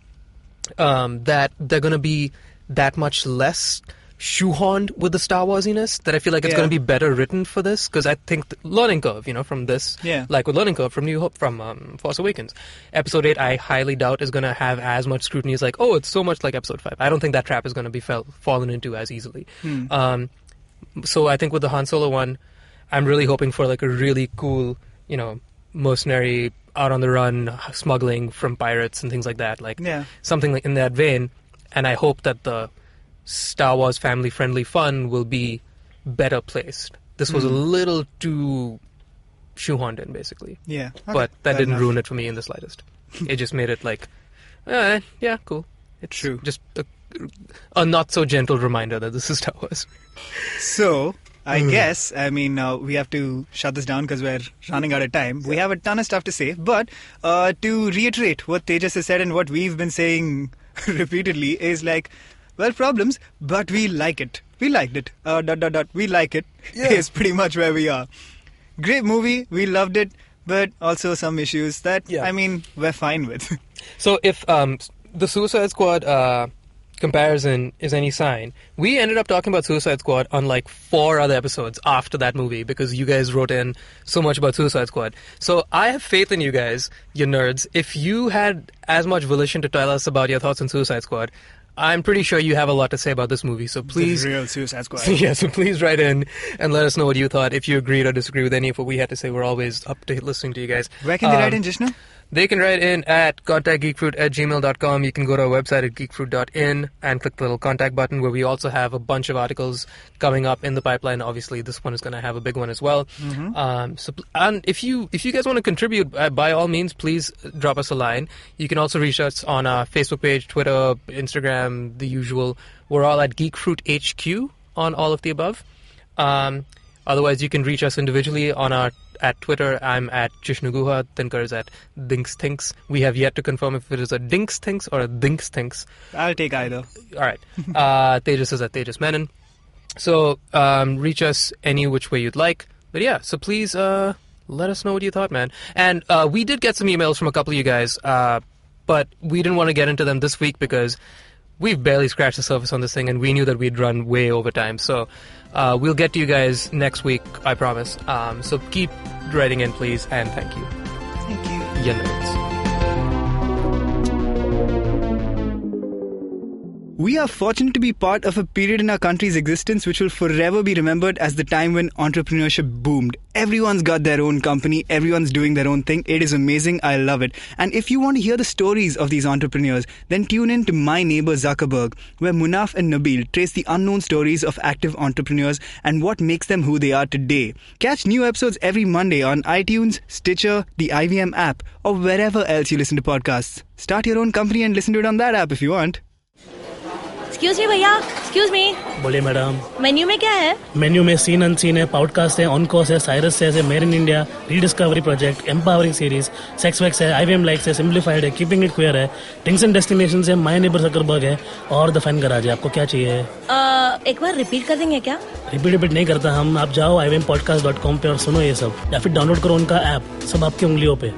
Speaker 2: that they're going to be that much less shoehorned with the Star Warsiness, that I feel like it's going to be better written for this, because I think the learning curve, from this, like with Learning Curve from New Hope, from Force Awakens, Episode 8, I highly doubt is going to have as much scrutiny as like, oh, it's so much like Episode 5. I don't think that trap is going to be fallen into as easily. So I think with the Han Solo one, I'm really hoping for like a really cool, mercenary, out on the run, smuggling from pirates and things like that, like something like in that vein. And I hope that the Star Wars family-friendly fun will be better placed. This was a little too shoehorned in, basically.
Speaker 3: Yeah. Okay,
Speaker 2: but that didn't
Speaker 3: enough.
Speaker 2: ruin it for me in the slightest. It just made it like, yeah, cool. It's
Speaker 3: true.
Speaker 2: Just a not-so-gentle reminder that this is Star Wars.
Speaker 3: So, I guess, we have to shut this down because we're running out of time. We have a ton of stuff to say, but to reiterate what Tejas has said and what we've been saying repeatedly is like, well, problems, but we like it. We liked it. We like it. Is pretty much where we are. Great movie. We loved it. But also some issues that, we're fine with.
Speaker 2: So if the Suicide Squad comparison is any sign, we ended up talking about Suicide Squad on like 4 other episodes after that movie, because you guys wrote in so much about Suicide Squad. So I have faith in you guys, you nerds. If you had as much volition to tell us about your thoughts on Suicide Squad, I'm pretty sure you have a lot to say about this movie, so please...
Speaker 3: The real Suicide Squad.
Speaker 2: So please write in and let us know what you thought. If you agreed or disagreed with any of what we had to say, we're always up to listening to you guys.
Speaker 3: Where can they write in, Jishnu?
Speaker 2: They can write in at contactgeekfruit@gmail.com. You can go to our website at geekfruit.in and click the little contact button, where we also have a bunch of articles coming up in the pipeline. Obviously, this one is going to have a big one as well. And if you guys want to contribute, by all means, please drop us a line. You can also reach us on our Facebook page, Twitter, Instagram, the usual. We're all at Geek Fruit HQ on all of the above. Otherwise, you can reach us individually at Twitter. I'm at Jishnu Guha. Dinkar is at Dinks. We have yet to confirm if it is a Dinks Thinks or a Dinks Thinks.
Speaker 3: I'll take either.
Speaker 2: All right. Tejas is at Tejas Menon. So reach us any which way you'd like. But yeah, so please let us know what you thought, man. And we did get some emails from a couple of you guys, but we didn't want to get into them this week because we've barely scratched the surface on this thing, and we knew that we'd run way over time. So we'll get to you guys next week, I promise. So keep writing in, please, and thank you.
Speaker 3: Thank you.
Speaker 2: You nerds.
Speaker 3: We are fortunate to be part of a period in our country's existence which will forever be remembered as the time when entrepreneurship boomed. Everyone's got their own company, everyone's doing their own thing. It is amazing, I love it. And if you want to hear the stories of these entrepreneurs, then tune in to My Neighbor Zuckerberg, where Munaf and Nabil trace the unknown stories of active entrepreneurs and what makes them who they are today. Catch new episodes every Monday on iTunes, Stitcher, the IVM app, or wherever else you listen to podcasts. Start your own company and listen to it on that app if you want.
Speaker 7: Excuse me भैया, excuse me.
Speaker 8: बोलिए madam.
Speaker 7: Menu में क्या है?
Speaker 8: Menu में scene unseen है, podcast है, on course है, Cyrus है, made in India, rediscovery project, empowering series, sex wax है, आईवीएम लाइक्स है, सिंप्लीफाइड है, कीपिंग इट क्वियर है, थिंग्स एंड डेस्टिनेशंस है, माय नेबर ज़करबर्ग है और द फैन गराज है. आपको क्या चाहिए?
Speaker 7: एक बार रिपीट कर देंगे क्या?
Speaker 8: रिपीट नहीं करता हम. आप जाओ ivmpodcast.com पे और सुनो ये सब, या फिर डाउनलोड करो उनका ऐप. सब आपकी उंगलियों पे.